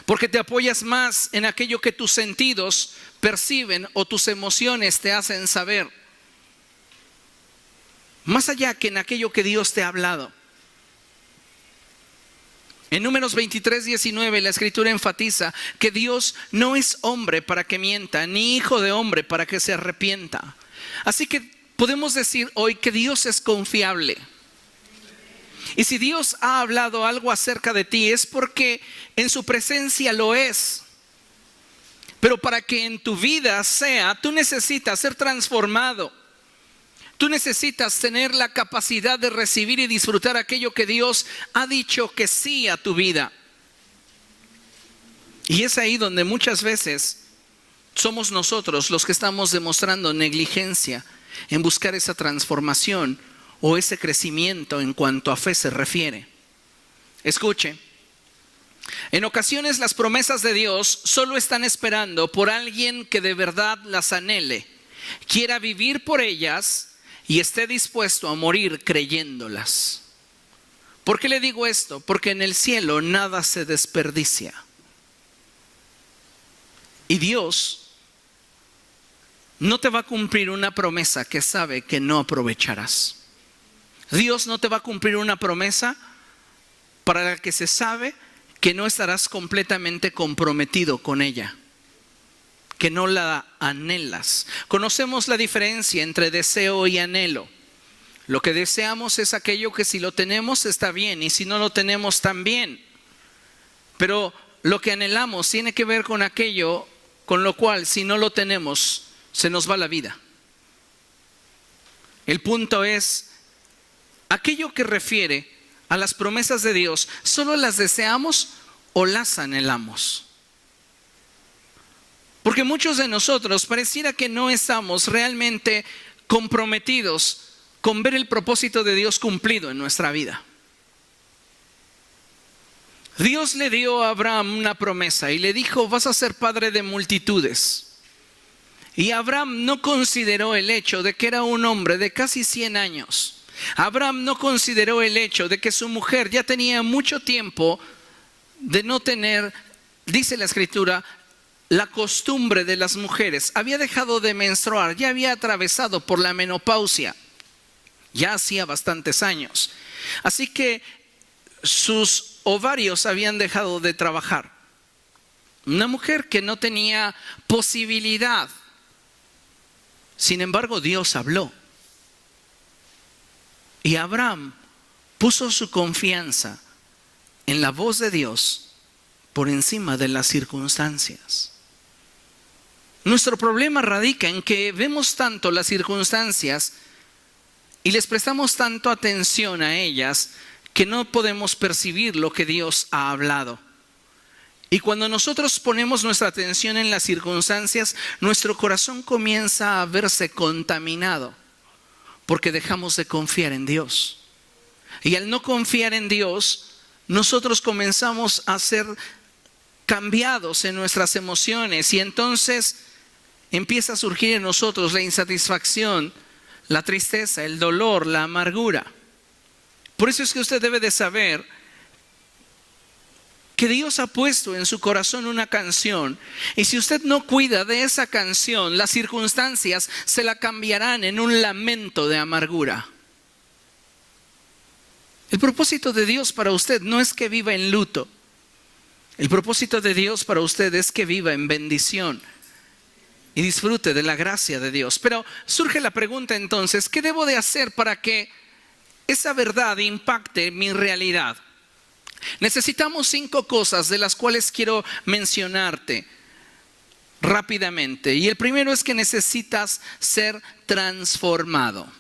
Porque te apoyas más en aquello que tus sentidos perciben o tus emociones te hacen saber, más allá que en aquello que Dios te ha hablado. En Números 23:19 la Escritura enfatiza que Dios no es hombre para que mienta, ni hijo de hombre para que se arrepienta. Así que podemos decir hoy que Dios es confiable. Y si Dios ha hablado algo acerca de ti, es porque en su presencia lo es. Pero para que en tu vida sea, tú necesitas ser transformado. Tú necesitas tener la capacidad de recibir y disfrutar aquello que Dios ha dicho que sí a tu vida. Y es ahí donde muchas veces somos nosotros los que estamos demostrando negligencia en buscar esa transformación o ese crecimiento en cuanto a fe se refiere. Escuche, en ocasiones las promesas de Dios solo están esperando por alguien que de verdad las anhele, quiera vivir por ellas y esté dispuesto a morir creyéndolas. ¿Por qué le digo esto? Porque en el cielo nada se desperdicia. Y Dios no te va a cumplir una promesa que sabe que no aprovecharás. Dios no te va a cumplir una promesa para la que se sabe que no estarás completamente comprometido con ella, que no la anhelas. Conocemos la diferencia entre deseo y anhelo. Lo que deseamos es aquello que si lo tenemos está bien y si no lo tenemos también. Pero lo que anhelamos tiene que ver con aquello con lo cual si no lo tenemos se nos va la vida. El punto es aquello que refiere a las promesas de Dios, ¿solo las deseamos o las anhelamos? Porque muchos de nosotros pareciera que no estamos realmente comprometidos con ver el propósito de Dios cumplido en nuestra vida. Dios le dio a Abraham una promesa y le dijo: vas a ser padre de multitudes. Y Abraham no consideró el hecho de que era un hombre de casi 100 años. Abraham no consideró el hecho de que su mujer ya tenía mucho tiempo de no tener, dice la Escritura, la costumbre de las mujeres. Había dejado de menstruar, ya había atravesado por la menopausia, ya hacía bastantes años. Así que sus ovarios habían dejado de trabajar. Una mujer que no tenía posibilidad. Sin embargo, Dios habló. Y Abraham puso su confianza en la voz de Dios por encima de las circunstancias. Nuestro problema radica en que vemos tanto las circunstancias y les prestamos tanto atención a ellas que no podemos percibir lo que Dios ha hablado. Y cuando nosotros ponemos nuestra atención en las circunstancias, nuestro corazón comienza a verse contaminado porque dejamos de confiar en Dios. Y al no confiar en Dios, nosotros comenzamos a ser cambiados en nuestras emociones y entonces empieza a surgir en nosotros la insatisfacción, la tristeza, el dolor, la amargura. Por eso es que usted debe de saber que Dios ha puesto en su corazón una canción y si usted no cuida de esa canción, las circunstancias se la cambiarán en un lamento de amargura. El propósito de Dios para usted no es que viva en luto. El propósito de Dios para usted es que viva en bendición y disfrute de la gracia de Dios. Pero surge la pregunta entonces, ¿qué debo de hacer para que esa verdad impacte mi realidad? Necesitamos 5 cosas de las cuales quiero mencionarte rápidamente. Y el primero es que necesitas ser transformado.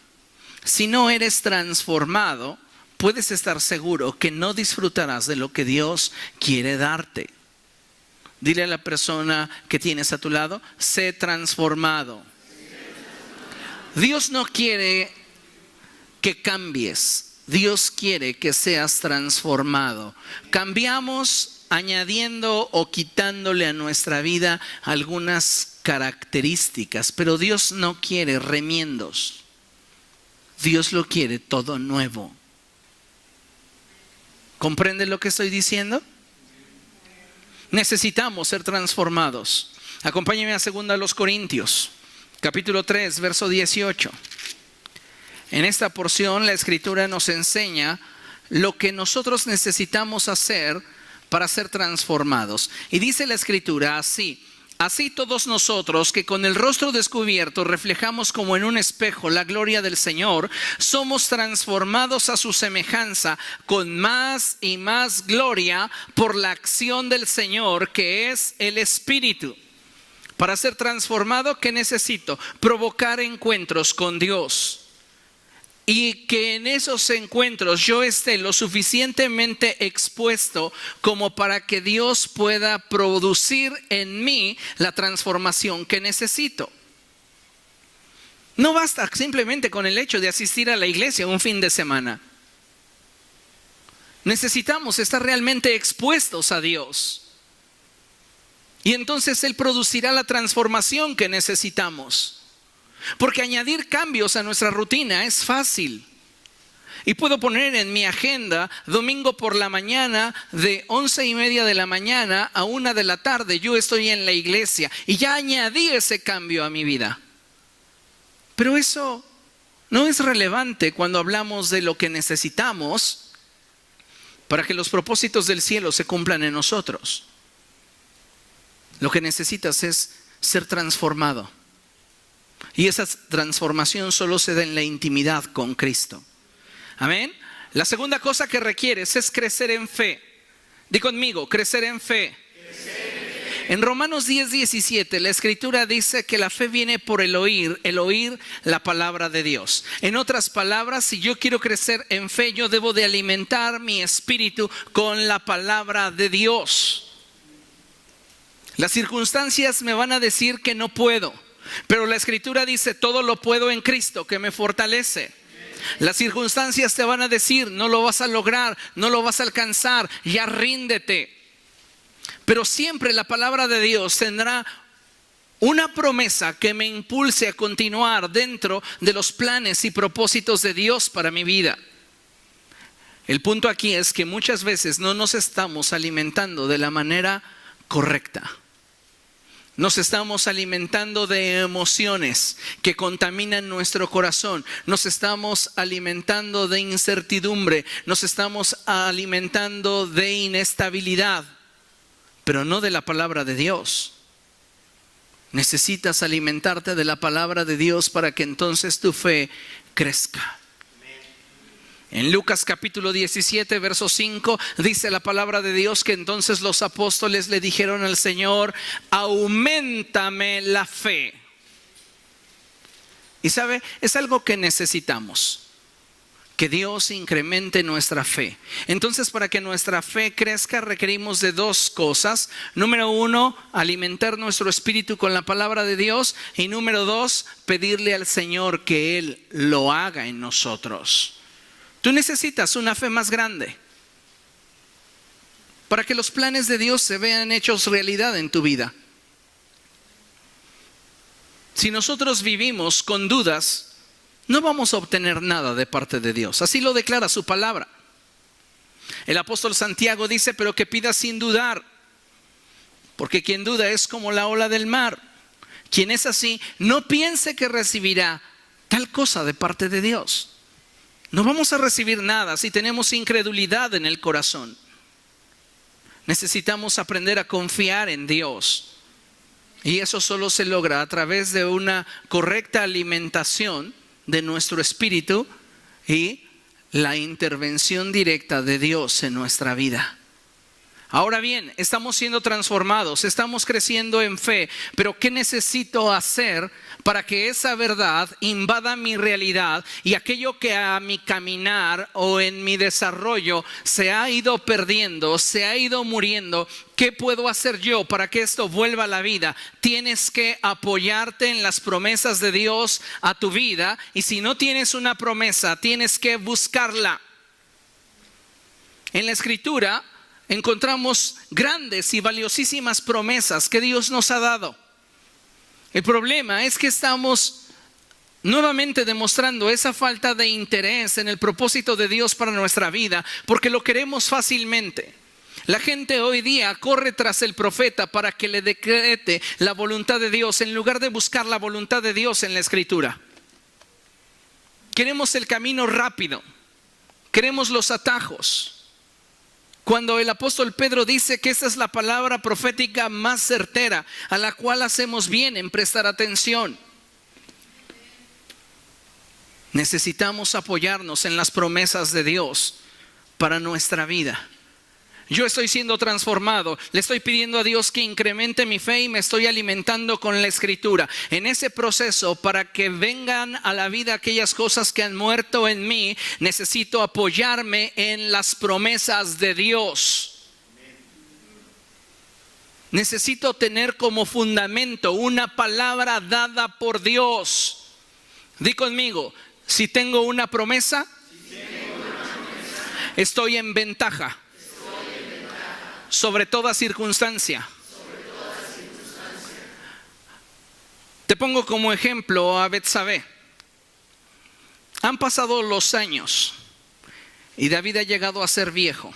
Si no eres transformado, puedes estar seguro que no disfrutarás de lo que Dios quiere darte. Dile a la persona que tienes a tu lado, sé transformado. Dios no quiere que cambies. Dios quiere que seas transformado. Cambiamos añadiendo o quitándole a nuestra vida algunas características, pero Dios no quiere remiendos. Dios lo quiere todo nuevo. ¿Comprende lo que estoy diciendo? Necesitamos ser transformados. Acompáñenme a 2 Corintios, capítulo 3, verso 18. En esta porción la Escritura nos enseña lo que nosotros necesitamos hacer para ser transformados. Y dice la Escritura así: así todos nosotros que con el rostro descubierto reflejamos como en un espejo la gloria del Señor, somos transformados a su semejanza con más y más gloria por la acción del Señor, que es el Espíritu. Para ser transformado, ¿qué necesito? Provocar encuentros con Dios. Y que en esos encuentros yo esté lo suficientemente expuesto como para que Dios pueda producir en mí la transformación que necesito. No basta simplemente con el hecho de asistir a la iglesia un fin de semana. Necesitamos estar realmente expuestos a Dios. Y entonces Él producirá la transformación que necesitamos. Porque añadir cambios a nuestra rutina es fácil. Y puedo poner en mi agenda domingo por la mañana de 11:30 de la mañana a 1 de la tarde. Yo estoy en la iglesia y ya añadí ese cambio a mi vida. Pero eso no es relevante cuando hablamos de lo que necesitamos para que los propósitos del cielo se cumplan en nosotros. Lo que necesitas es ser transformado. Y esa transformación solo se da en la intimidad con Cristo. Amén. La segunda cosa que requieres es crecer en fe. Di conmigo, crecer en fe. En Romanos 10:17 la Escritura dice que la fe viene por el oír la palabra de Dios. En otras palabras, si yo quiero crecer en fe, yo debo de alimentar mi espíritu con la palabra de Dios. Las circunstancias me van a decir que no puedo. Pero la Escritura dice, todo lo puedo en Cristo que me fortalece. Las circunstancias te van a decir, no lo vas a lograr, no lo vas a alcanzar, ya ríndete. Pero siempre la palabra de Dios tendrá una promesa que me impulse a continuar dentro de los planes y propósitos de Dios para mi vida. El punto aquí es que muchas veces no nos estamos alimentando de la manera correcta. Nos estamos alimentando de emociones que contaminan nuestro corazón. Nos estamos alimentando de incertidumbre. Nos estamos alimentando de inestabilidad, pero no de la palabra de Dios. Necesitas alimentarte de la palabra de Dios para que entonces tu fe crezca. En Lucas capítulo 17, verso 5, dice la palabra de Dios que entonces los apóstoles le dijeron al Señor: auméntame la fe. Y sabe, es algo que necesitamos, que Dios incremente nuestra fe. Entonces, para que nuestra fe crezca, requerimos de dos cosas. Número uno, alimentar nuestro espíritu con la palabra de Dios. Y número dos, pedirle al Señor que Él lo haga en nosotros. Tú necesitas una fe más grande para que los planes de Dios se vean hechos realidad en tu vida. Si nosotros vivimos con dudas, no vamos a obtener nada de parte de Dios. Así lo declara su palabra. El apóstol Santiago dice: pero que pidas sin dudar, porque quien duda es como la ola del mar. Quien es así, no piense que recibirá tal cosa de parte de Dios. No vamos a recibir nada si tenemos incredulidad en el corazón. Necesitamos aprender a confiar en Dios. Y eso solo se logra a través de una correcta alimentación de nuestro espíritu y la intervención directa de Dios en nuestra vida. Ahora bien, estamos siendo transformados, estamos creciendo en fe, pero ¿qué necesito hacer para que esa verdad invada mi realidad y aquello que a mi caminar o en mi desarrollo se ha ido perdiendo, se ha ido muriendo? ¿Qué puedo hacer yo para que esto vuelva a la vida? Tienes que apoyarte en las promesas de Dios a tu vida, y si no tienes una promesa, tienes que buscarla. En la Escritura encontramos grandes y valiosísimas promesas que Dios nos ha dado. El problema es que estamos nuevamente demostrando esa falta de interés en el propósito de Dios para nuestra vida, porque lo queremos fácilmente. La gente hoy día corre tras el profeta para que le decrete la voluntad de Dios, en lugar de buscar la voluntad de Dios en la Escritura. Queremos el camino rápido, queremos los atajos. Cuando el apóstol Pedro dice que esa es la palabra profética más certera, a la cual hacemos bien en prestar atención. Necesitamos apoyarnos en las promesas de Dios para nuestra vida. Yo estoy siendo transformado, le estoy pidiendo a Dios que incremente mi fe y me estoy alimentando con la Escritura. En ese proceso, para que vengan a la vida aquellas cosas que han muerto en mí, necesito apoyarme en las promesas de Dios. Necesito tener como fundamento una palabra dada por Dios. Di conmigo: si tengo una promesa, estoy en ventaja sobre toda circunstancia. Te pongo como ejemplo a Betsabé. Han pasado los años y David ha llegado a ser viejo.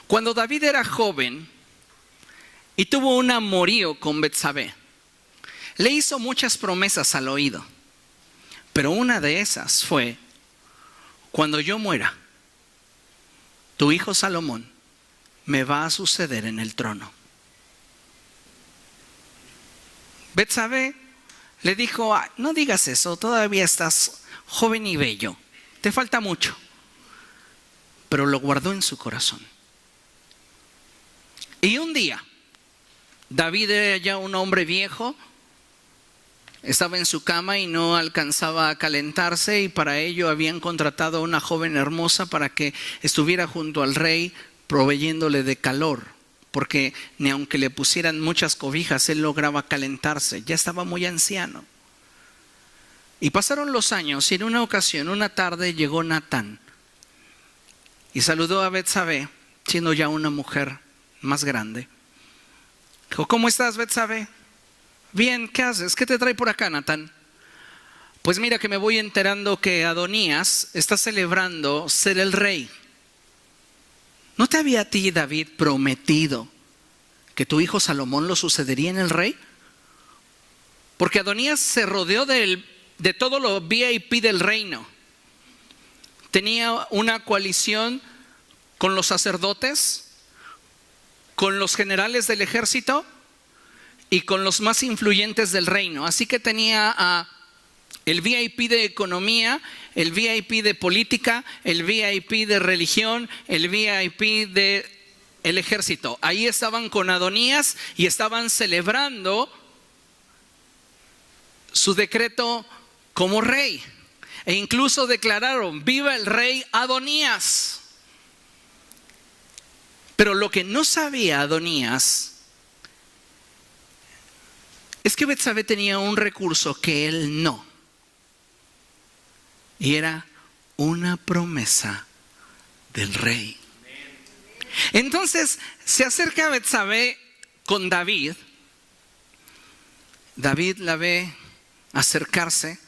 Cuando David era joven y tuvo un amorío con Betsabé, le hizo muchas promesas al oído, pero una de esas fue: cuando yo muera, tu hijo Salomón me va a suceder en el trono. Betsabé le dijo: no digas eso, todavía estás joven y bello, te falta mucho. Pero lo guardó en su corazón. Y un día, David era ya un hombre viejo, estaba en su cama y no alcanzaba a calentarse, y para ello habían contratado a una joven hermosa para que estuviera junto al rey, proveyéndole de calor, porque ni aunque le pusieran muchas cobijas, él lograba calentarse. Ya estaba muy anciano. Y pasaron los años, y en una ocasión, una tarde, llegó Natán y saludó a Betsabé, siendo ya una mujer más grande. Dijo: ¿cómo estás, Betsabé? Bien, ¿qué haces? ¿Qué te trae por acá, Natán? Pues mira que me voy enterando que Adonías está celebrando ser el rey. ¿No te había a ti, David, prometido que tu hijo Salomón lo sucedería en el rey? Porque Adonías se rodeó de todo lo VIP del reino. Tenía una coalición con los sacerdotes, con los generales del ejército y con los más influyentes del reino. Así que tenía el VIP de economía, el VIP de política, el VIP de religión, el VIP de el ejército. Ahí estaban con Adonías y estaban celebrando su decreto como rey. E incluso declararon: ¡viva el rey Adonías! Pero lo que no sabía Adonías es que Betsabé tenía un recurso que él no. Y era una promesa del rey. Entonces se acerca Betsabé con David. David la ve acercarse.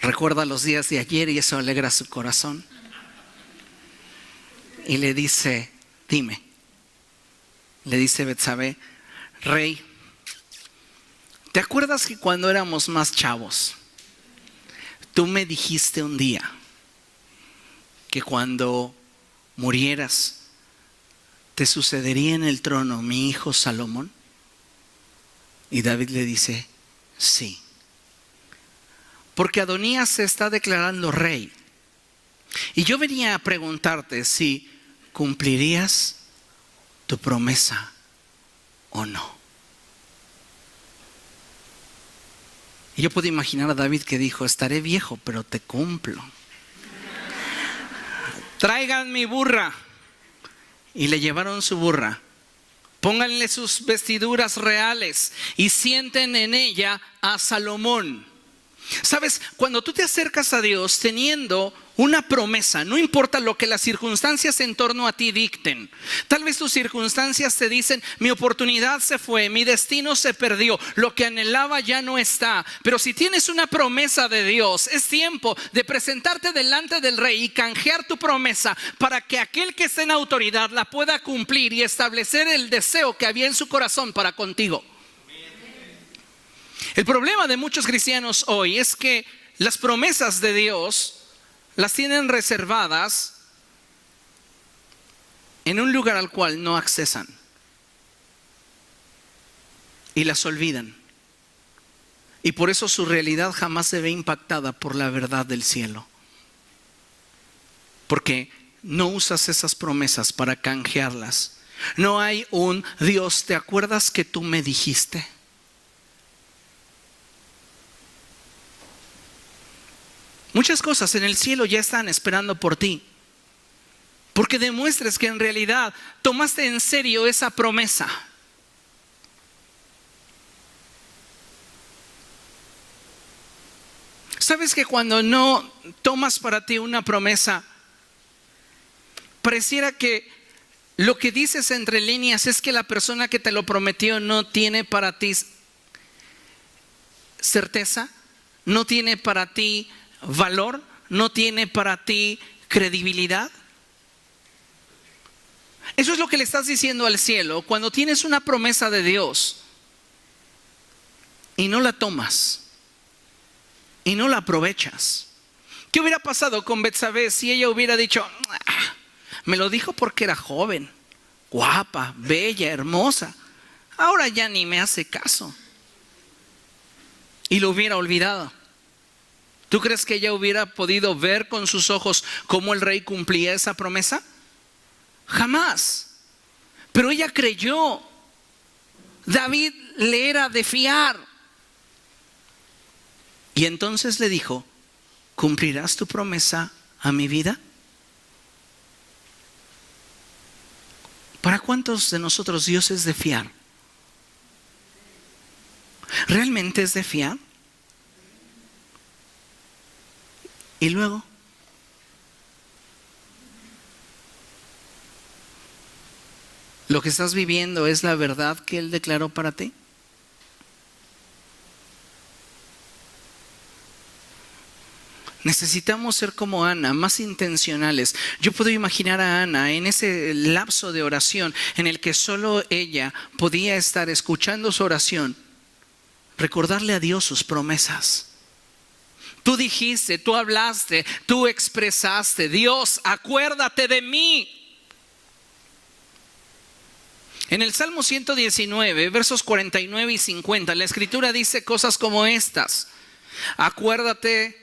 Recuerda los días de ayer y eso alegra su corazón. Y le dice: dime. Le dice Betsabé: rey, ¿te acuerdas que cuando éramos más chavos, tú me dijiste un día que cuando murieras te sucedería en el trono mi hijo Salomón? Y David le dice: sí. Porque Adonías se está declarando rey. Y yo venía a preguntarte si cumplirías tu promesa o no. Y yo puedo imaginar a David que dijo: estaré viejo, pero te cumplo. Traigan mi burra. Y le llevaron su burra. Pónganle sus vestiduras reales y sienten en ella a Salomón. Sabes, cuando tú te acercas a Dios teniendo una promesa, no importa lo que las circunstancias en torno a ti dicten. Tal vez tus circunstancias te dicen: mi oportunidad se fue, mi destino se perdió, lo que anhelaba ya no está. Pero si tienes una promesa de Dios, es tiempo de presentarte delante del rey y canjear tu promesa para que aquel que esté en autoridad la pueda cumplir y establecer el deseo que había en su corazón para contigo. El problema de muchos cristianos hoy es que las promesas de Dios las tienen reservadas en un lugar al cual no accesan y las olvidan. Y por eso su realidad jamás se ve impactada por la verdad del cielo. Porque no usas esas promesas para canjearlas. No hay un: Dios, ¿te acuerdas que tú me dijiste? Muchas cosas en el cielo ya están esperando por ti, porque demuestres que en realidad tomaste en serio esa promesa. ¿Sabes que cuando no tomas para ti una promesa, pareciera que lo que dices entre líneas es que la persona que te lo prometió no tiene para ti certeza, no tiene para ti valor, no tiene para ti credibilidad? Eso es lo que le estás diciendo al cielo cuando tienes una promesa de Dios y no la tomas y no la aprovechas. ¿Qué hubiera pasado con Betsabé si ella hubiera dicho: me lo dijo porque era joven, guapa, bella, hermosa, ahora ya ni me hace caso? Y lo hubiera olvidado. ¿Tú crees que ella hubiera podido ver con sus ojos cómo el rey cumplía esa promesa? Jamás. Pero ella creyó. David le era de fiar. Y entonces le dijo: ¿cumplirás tu promesa a mi vida? ¿Para cuántos de nosotros Dios es de fiar? ¿Realmente es de fiar? Y luego, ¿lo que estás viviendo es la verdad que Él declaró para ti? Necesitamos ser como Ana, más intencionales. Yo puedo imaginar a Ana en ese lapso de oración en el que solo ella podía estar escuchando su oración, recordarle a Dios sus promesas. Tú dijiste, tú hablaste, tú expresaste, Dios, acuérdate de mí. En el Salmo 119, versos 49 y 50, la Escritura dice cosas como estas: acuérdate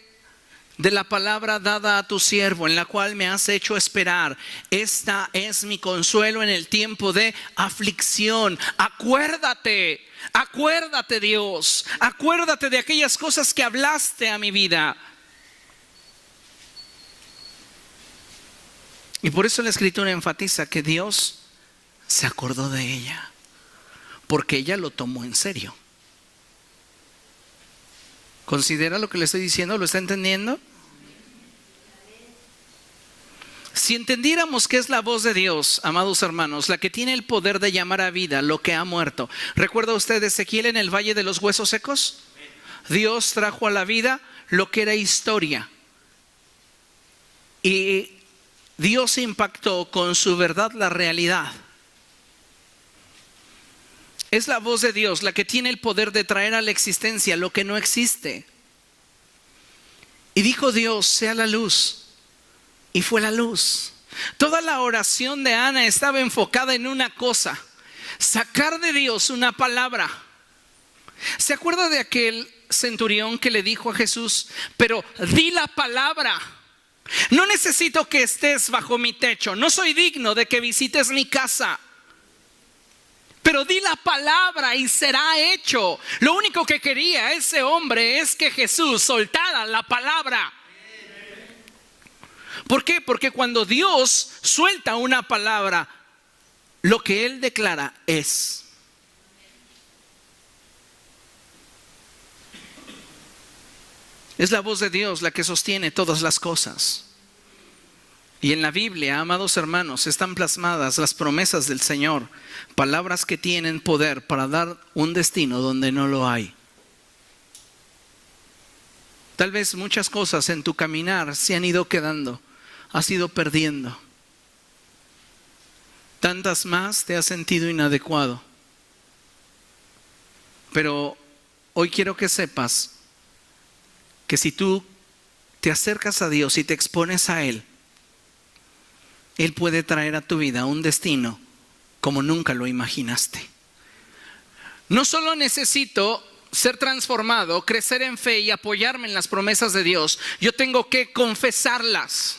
de la palabra dada a tu siervo, en la cual me has hecho esperar. Esta es mi consuelo en el tiempo de aflicción. Acuérdate, acuérdate, Dios. Acuérdate de aquellas cosas que hablaste a mi vida. Y por eso la Escritura enfatiza que Dios se acordó de ella, porque ella lo tomó en serio. ¿Considera lo que le estoy diciendo? ¿Lo está entendiendo? Si entendiéramos que es la voz de Dios, amados hermanos, la que tiene el poder de llamar a vida lo que ha muerto. ¿Recuerda usted Ezequiel en el valle de los huesos secos? Dios trajo a la vida lo que era historia. Y Dios impactó con su verdad la realidad. Es la voz de Dios la que tiene el poder de traer a la existencia lo que no existe. Y dijo Dios, sea la luz. Y fue la luz. Toda la oración de Ana estaba enfocada en una cosa: sacar de Dios una palabra. ¿Se acuerda de aquel centurión que le dijo a Jesús: pero di la palabra? No necesito que estés bajo mi techo, no soy digno de que visites mi casa, pero di la palabra y será hecho. Lo único que quería ese hombre es que Jesús soltara la palabra. ¿Por qué? Porque cuando Dios suelta una palabra, lo que Él declara es. Es la voz de Dios la que sostiene todas las cosas. Y en la Biblia, amados hermanos, están plasmadas las promesas del Señor, palabras que tienen poder para dar un destino donde no lo hay. Tal vez muchas cosas en tu caminar se han ido quedando, has ido perdiendo. Tantas más te has sentido inadecuado. Pero hoy quiero que sepas que si tú te acercas a Dios y te expones a Él, Él puede traer a tu vida un destino como nunca lo imaginaste. No solo necesito ser transformado, crecer en fe y apoyarme en las promesas de Dios, yo tengo que confesarlas.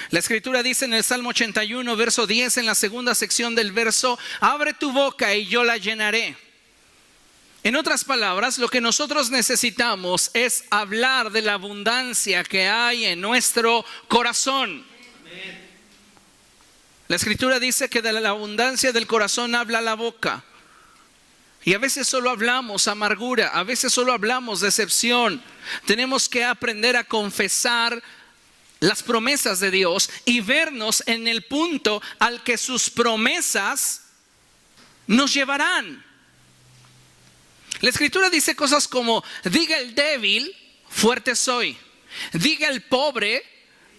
La Escritura dice en el Salmo 81, verso 10, en la segunda sección del verso: abre tu boca y yo la llenaré. En otras palabras, lo que nosotros necesitamos es hablar de la abundancia que hay en nuestro corazón. La Escritura dice que de la abundancia del corazón habla la boca. Y a veces solo hablamos amargura, a veces solo hablamos decepción. Tenemos que aprender a confesar las promesas de Dios y vernos en el punto al que sus promesas nos llevarán. La Escritura dice cosas como: diga el débil, fuerte soy. Diga el pobre,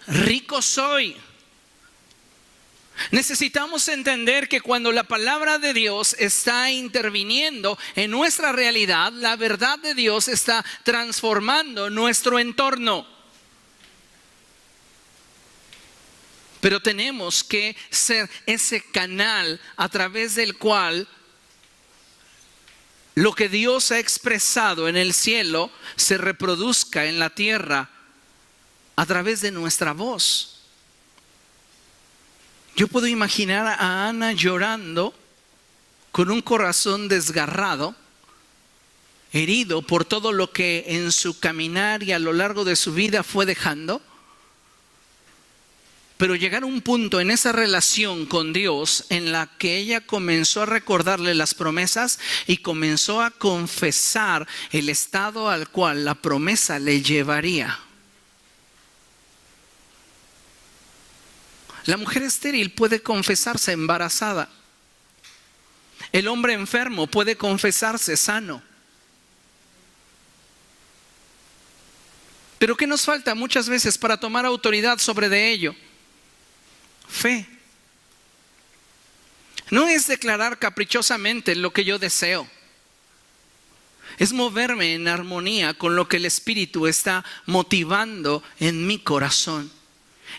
rico soy. Necesitamos entender que cuando la palabra de Dios está interviniendo en nuestra realidad, la verdad de Dios está transformando nuestro entorno. Pero tenemos que ser ese canal a través del cual lo que Dios ha expresado en el cielo se reproduzca en la tierra a través de nuestra voz. Yo puedo imaginar a Ana llorando con un corazón desgarrado, herido por todo lo que en su caminar y a lo largo de su vida fue dejando. Pero llegar a un punto en esa relación con Dios en la que ella comenzó a recordarle las promesas y comenzó a confesar el estado al cual la promesa le llevaría. La mujer estéril puede confesarse embarazada. El hombre enfermo puede confesarse sano. Pero ¿qué nos falta muchas veces para tomar autoridad sobre de ello? Fe. No es declarar caprichosamente lo que yo deseo. Es moverme en armonía con lo que el Espíritu está motivando en mi corazón.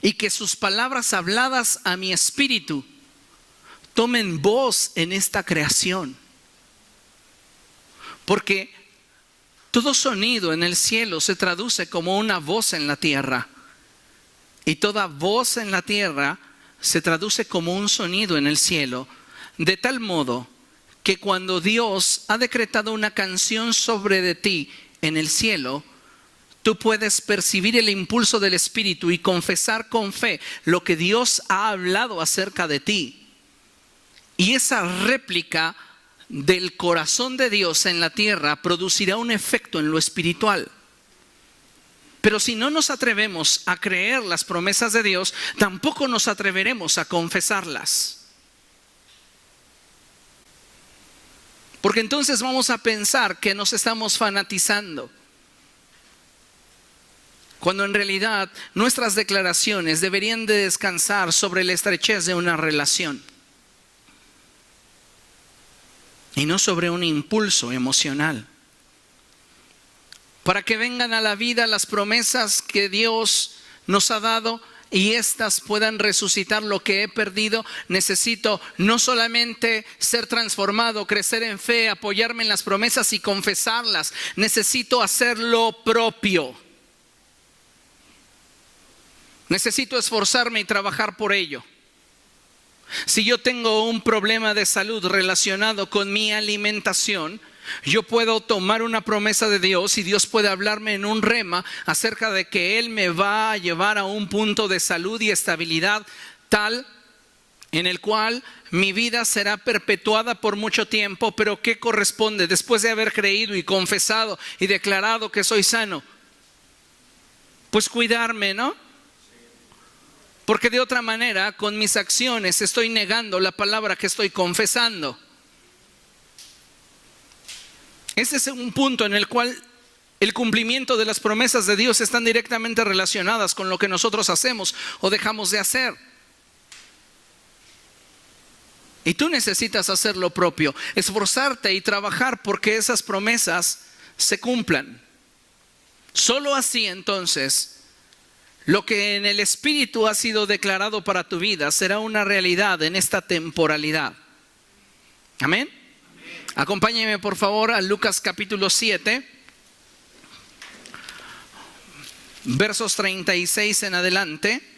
Y que sus palabras habladas a mi espíritu tomen voz en esta creación. Porque todo sonido en el cielo se traduce como una voz en la tierra. Y toda voz en la tierra se traduce como un sonido en el cielo. De tal modo que cuando Dios ha decretado una canción sobre de ti en el cielo, tú puedes percibir el impulso del Espíritu y confesar con fe lo que Dios ha hablado acerca de ti. Y esa réplica del corazón de Dios en la tierra producirá un efecto en lo espiritual. Pero si no nos atrevemos a creer las promesas de Dios, tampoco nos atreveremos a confesarlas. Porque entonces vamos a pensar que nos estamos fanatizando, cuando en realidad nuestras declaraciones deberían de descansar sobre la estrechez de una relación y no sobre un impulso emocional. Para que vengan a la vida las promesas que Dios nos ha dado y éstas puedan resucitar lo que he perdido, necesito no solamente ser transformado, crecer en fe, apoyarme en las promesas y confesarlas. Necesito hacerlo propio. Necesito esforzarme y trabajar por ello. Si yo tengo un problema de salud relacionado con mi alimentación, yo puedo tomar una promesa de Dios y Dios puede hablarme en un rema acerca de que Él me va a llevar a un punto de salud y estabilidad tal en el cual mi vida será perpetuada por mucho tiempo. Pero ¿qué corresponde después de haber creído y confesado y declarado que soy sano? Pues cuidarme, ¿no? Porque de otra manera, con mis acciones estoy negando la palabra que estoy confesando. Ese es un punto en el cual el cumplimiento de las promesas de Dios están directamente relacionadas con lo que nosotros hacemos o dejamos de hacer. Y tú necesitas hacer lo propio, esforzarte y trabajar porque esas promesas se cumplan. Solo así entonces, lo que en el Espíritu ha sido declarado para tu vida será una realidad en esta temporalidad. Amén. Acompáñeme por favor a Lucas capítulo 7, versos 36 en adelante.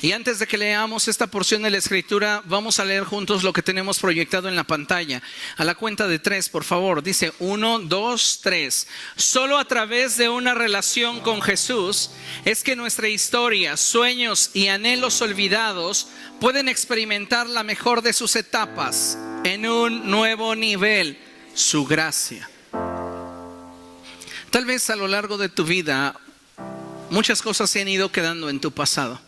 Y antes de que leamos esta porción de la Escritura, vamos a leer juntos lo que tenemos proyectado en la pantalla. A la cuenta de 3, por favor. Dice 1, 2, 3. Solo a través de una relación con Jesús es que nuestra historia, sueños y anhelos olvidados pueden experimentar la mejor de sus etapas en un nuevo nivel, su gracia. Tal vez a lo largo de tu vida muchas cosas se han ido quedando en tu pasado.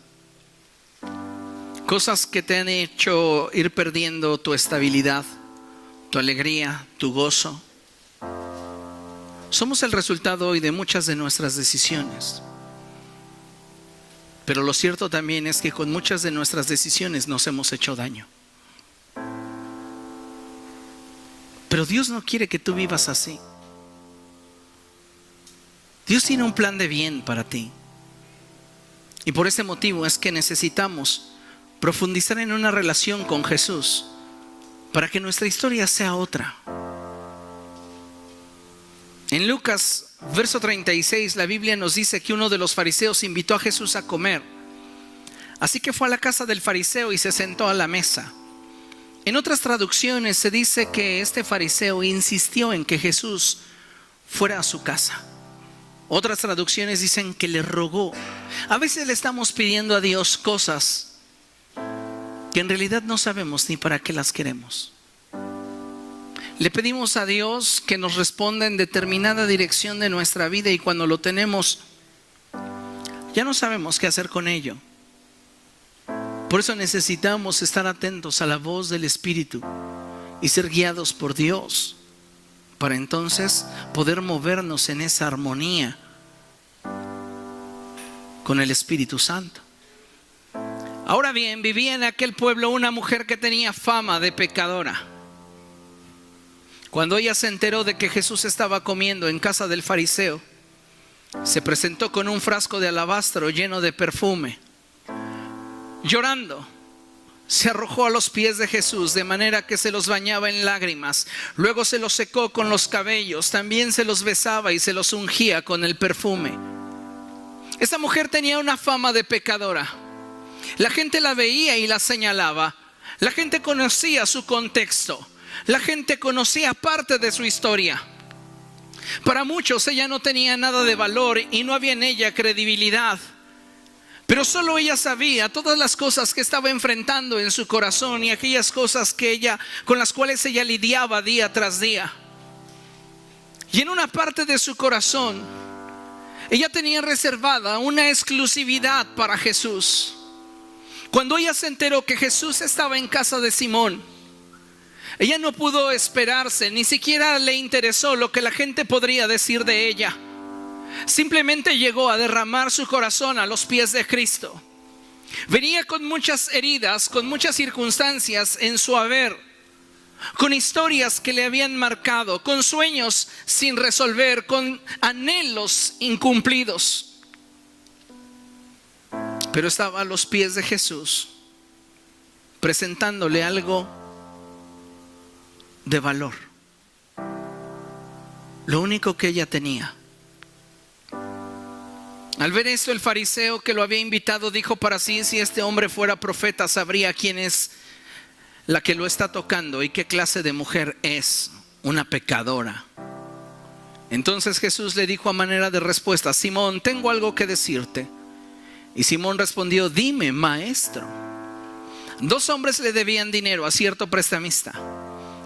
Cosas que te han hecho ir perdiendo tu estabilidad, tu alegría, tu gozo. Somos el resultado hoy de muchas de nuestras decisiones. Pero lo cierto también es que con muchas de nuestras decisiones nos hemos hecho daño. Pero Dios no quiere que tú vivas así. Dios tiene un plan de bien para ti. Y por ese motivo es que necesitamos profundizar en una relación con Jesús para que nuestra historia sea otra. En Lucas, verso 36, la Biblia nos dice que uno de los fariseos invitó a Jesús a comer. Así que fue a la casa del fariseo y se sentó a la mesa. En otras traducciones se dice que este fariseo insistió en que Jesús fuera a su casa. Otras traducciones dicen que le rogó. A veces le estamos pidiendo a Dios cosas que en realidad no sabemos ni para qué las queremos. Le pedimos a Dios que nos responda en determinada dirección de nuestra vida y cuando lo tenemos, ya no sabemos qué hacer con ello. Por eso necesitamos estar atentos a la voz del Espíritu y ser guiados por Dios, para entonces poder movernos en esa armonía con el Espíritu Santo. Ahora bien, vivía en aquel pueblo una mujer que tenía fama de pecadora. Cuando ella se enteró de que Jesús estaba comiendo en casa del fariseo, se presentó con un frasco de alabastro lleno de perfume. Llorando, se arrojó a los pies de Jesús de manera que se los bañaba en lágrimas. Luego se los secó con los cabellos, también se los besaba y se los ungía con el perfume. Esta mujer tenía una fama de pecadora. La gente la veía y la señalaba. La gente conocía su contexto. La gente conocía parte de su historia. Para muchos ella no tenía nada de valor y no había en ella credibilidad. Pero solo ella sabía todas las cosas que estaba enfrentando en su corazón y aquellas cosas con las cuales ella lidiaba día tras día. Y en una parte de su corazón, ella tenía reservada una exclusividad para Jesús. Cuando ella se enteró que Jesús estaba en casa de Simón, ella no pudo esperarse, ni siquiera le interesó lo que la gente podría decir de ella. Simplemente llegó a derramar su corazón a los pies de Cristo. Venía con muchas heridas, con muchas circunstancias en su haber, con historias que le habían marcado, con sueños sin resolver, con anhelos incumplidos. Pero estaba a los pies de Jesús, presentándole algo de valor. Lo único que ella tenía. Al ver esto, el fariseo que lo había invitado dijo para sí: si este hombre fuera profeta, sabría quién es la que lo está tocando y qué clase de mujer es, una pecadora. Entonces Jesús le dijo a manera de respuesta: Simón, tengo algo que decirte. Y Simón respondió: dime, maestro. 2 hombres le debían dinero a cierto prestamista.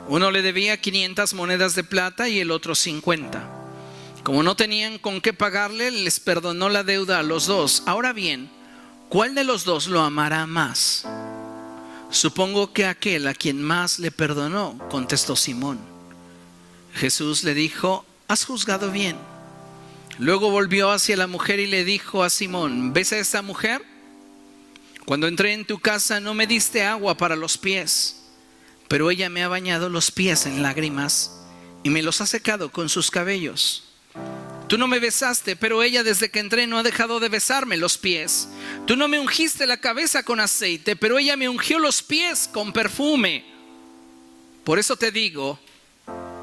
Uno le debía 500 monedas de plata y el otro 50. Como no tenían con qué pagarle, les perdonó la deuda a los 2. Ahora bien, ¿cuál de los 2 lo amará más? Supongo que aquel a quien más le perdonó, contestó Simón. Jesús le dijo: has juzgado bien. Luego volvió hacia la mujer y le dijo a Simón: ¿ves a esta mujer? Cuando entré en tu casa no me diste agua para los pies, pero ella me ha bañado los pies en lágrimas y me los ha secado con sus cabellos. Tú no me besaste, pero ella desde que entré no ha dejado de besarme los pies. Tú no me ungiste la cabeza con aceite, pero ella me ungió los pies con perfume. Por eso te digo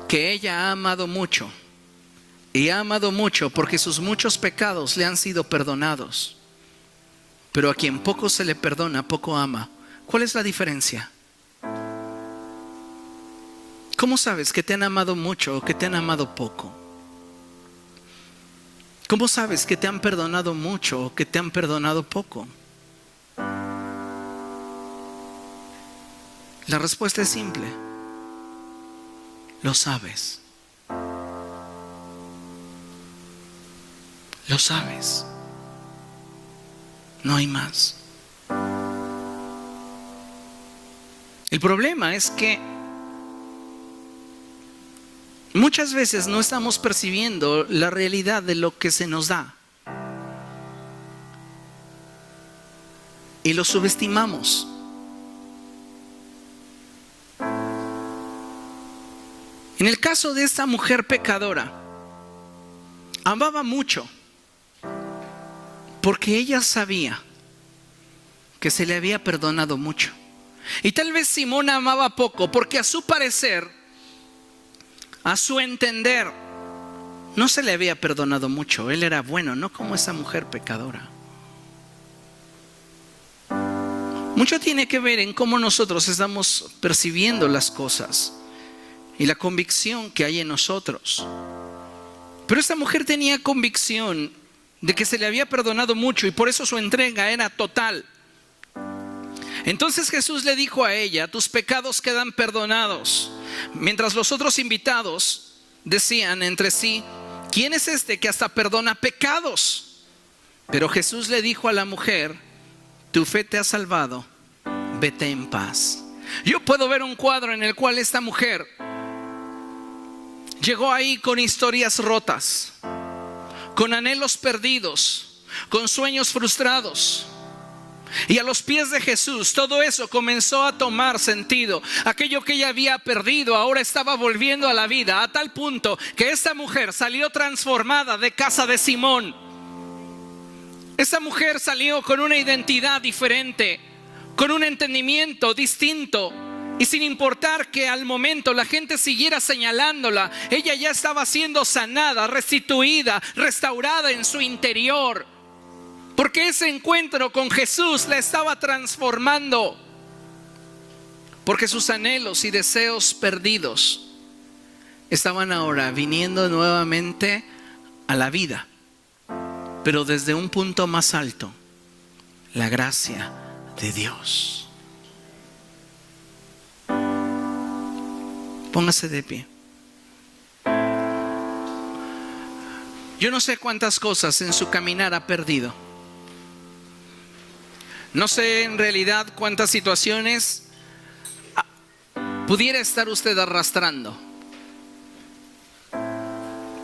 que ella ha amado mucho. Y ha amado mucho porque sus muchos pecados le han sido perdonados. Pero a quien poco se le perdona, poco ama. ¿Cuál es la diferencia? ¿Cómo sabes que te han amado mucho o que te han amado poco? ¿Cómo sabes que te han perdonado mucho o que te han perdonado poco? La respuesta es simple. Lo sabes. Lo sabes. No hay más. El problema es que muchas veces no estamos percibiendo la realidad de lo que se nos da. Y lo subestimamos. En el caso de esta mujer pecadora, amaba mucho porque ella sabía que se le había perdonado mucho. Y tal vez Simón amaba poco porque a su parecer, a su entender, no se le había perdonado mucho. Él era bueno, no como esa mujer pecadora. Mucho tiene que ver en cómo nosotros estamos percibiendo las cosas y la convicción que hay en nosotros. Pero esta mujer tenía convicción de que se le había perdonado mucho y por eso su entrega era total. Entonces Jesús le dijo a ella: tus pecados quedan perdonados. Mientras los otros invitados decían entre sí: ¿quién es este que hasta perdona pecados? Pero Jesús le dijo a la mujer: tu fe te ha salvado, vete en paz. Yo puedo ver un cuadro en el cual esta mujer llegó ahí con historias rotas, con anhelos perdidos, con sueños frustrados. Y a los pies de Jesús todo eso comenzó a tomar sentido. Aquello que ella había perdido ahora estaba volviendo a la vida, a tal punto que esta mujer salió transformada de casa de Simón. Esta mujer salió con una identidad diferente, con un entendimiento distinto. Y sin importar que al momento la gente siguiera señalándola, ella ya estaba siendo sanada, restituida, restaurada en su interior. Porque ese encuentro con Jesús la estaba transformando. Porque sus anhelos y deseos perdidos estaban ahora viniendo nuevamente a la vida. Pero desde un punto más alto, la gracia de Dios. Póngase de pie. Yo no sé cuántas cosas en su caminar ha perdido. No sé en realidad cuántas situaciones pudiera estar usted arrastrando.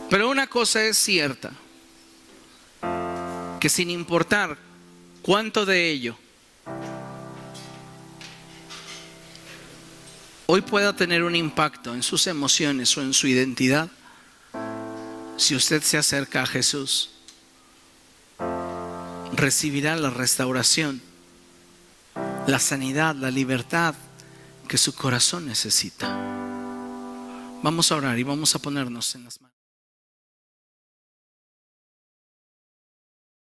Pero una cosa es cierta, que sin importar cuánto de ello hoy pueda tener un impacto en sus emociones o en su identidad, si usted se acerca a Jesús, recibirá la restauración, la sanidad, la libertad que su corazón necesita. Vamos a orar y vamos a ponernos en las manos.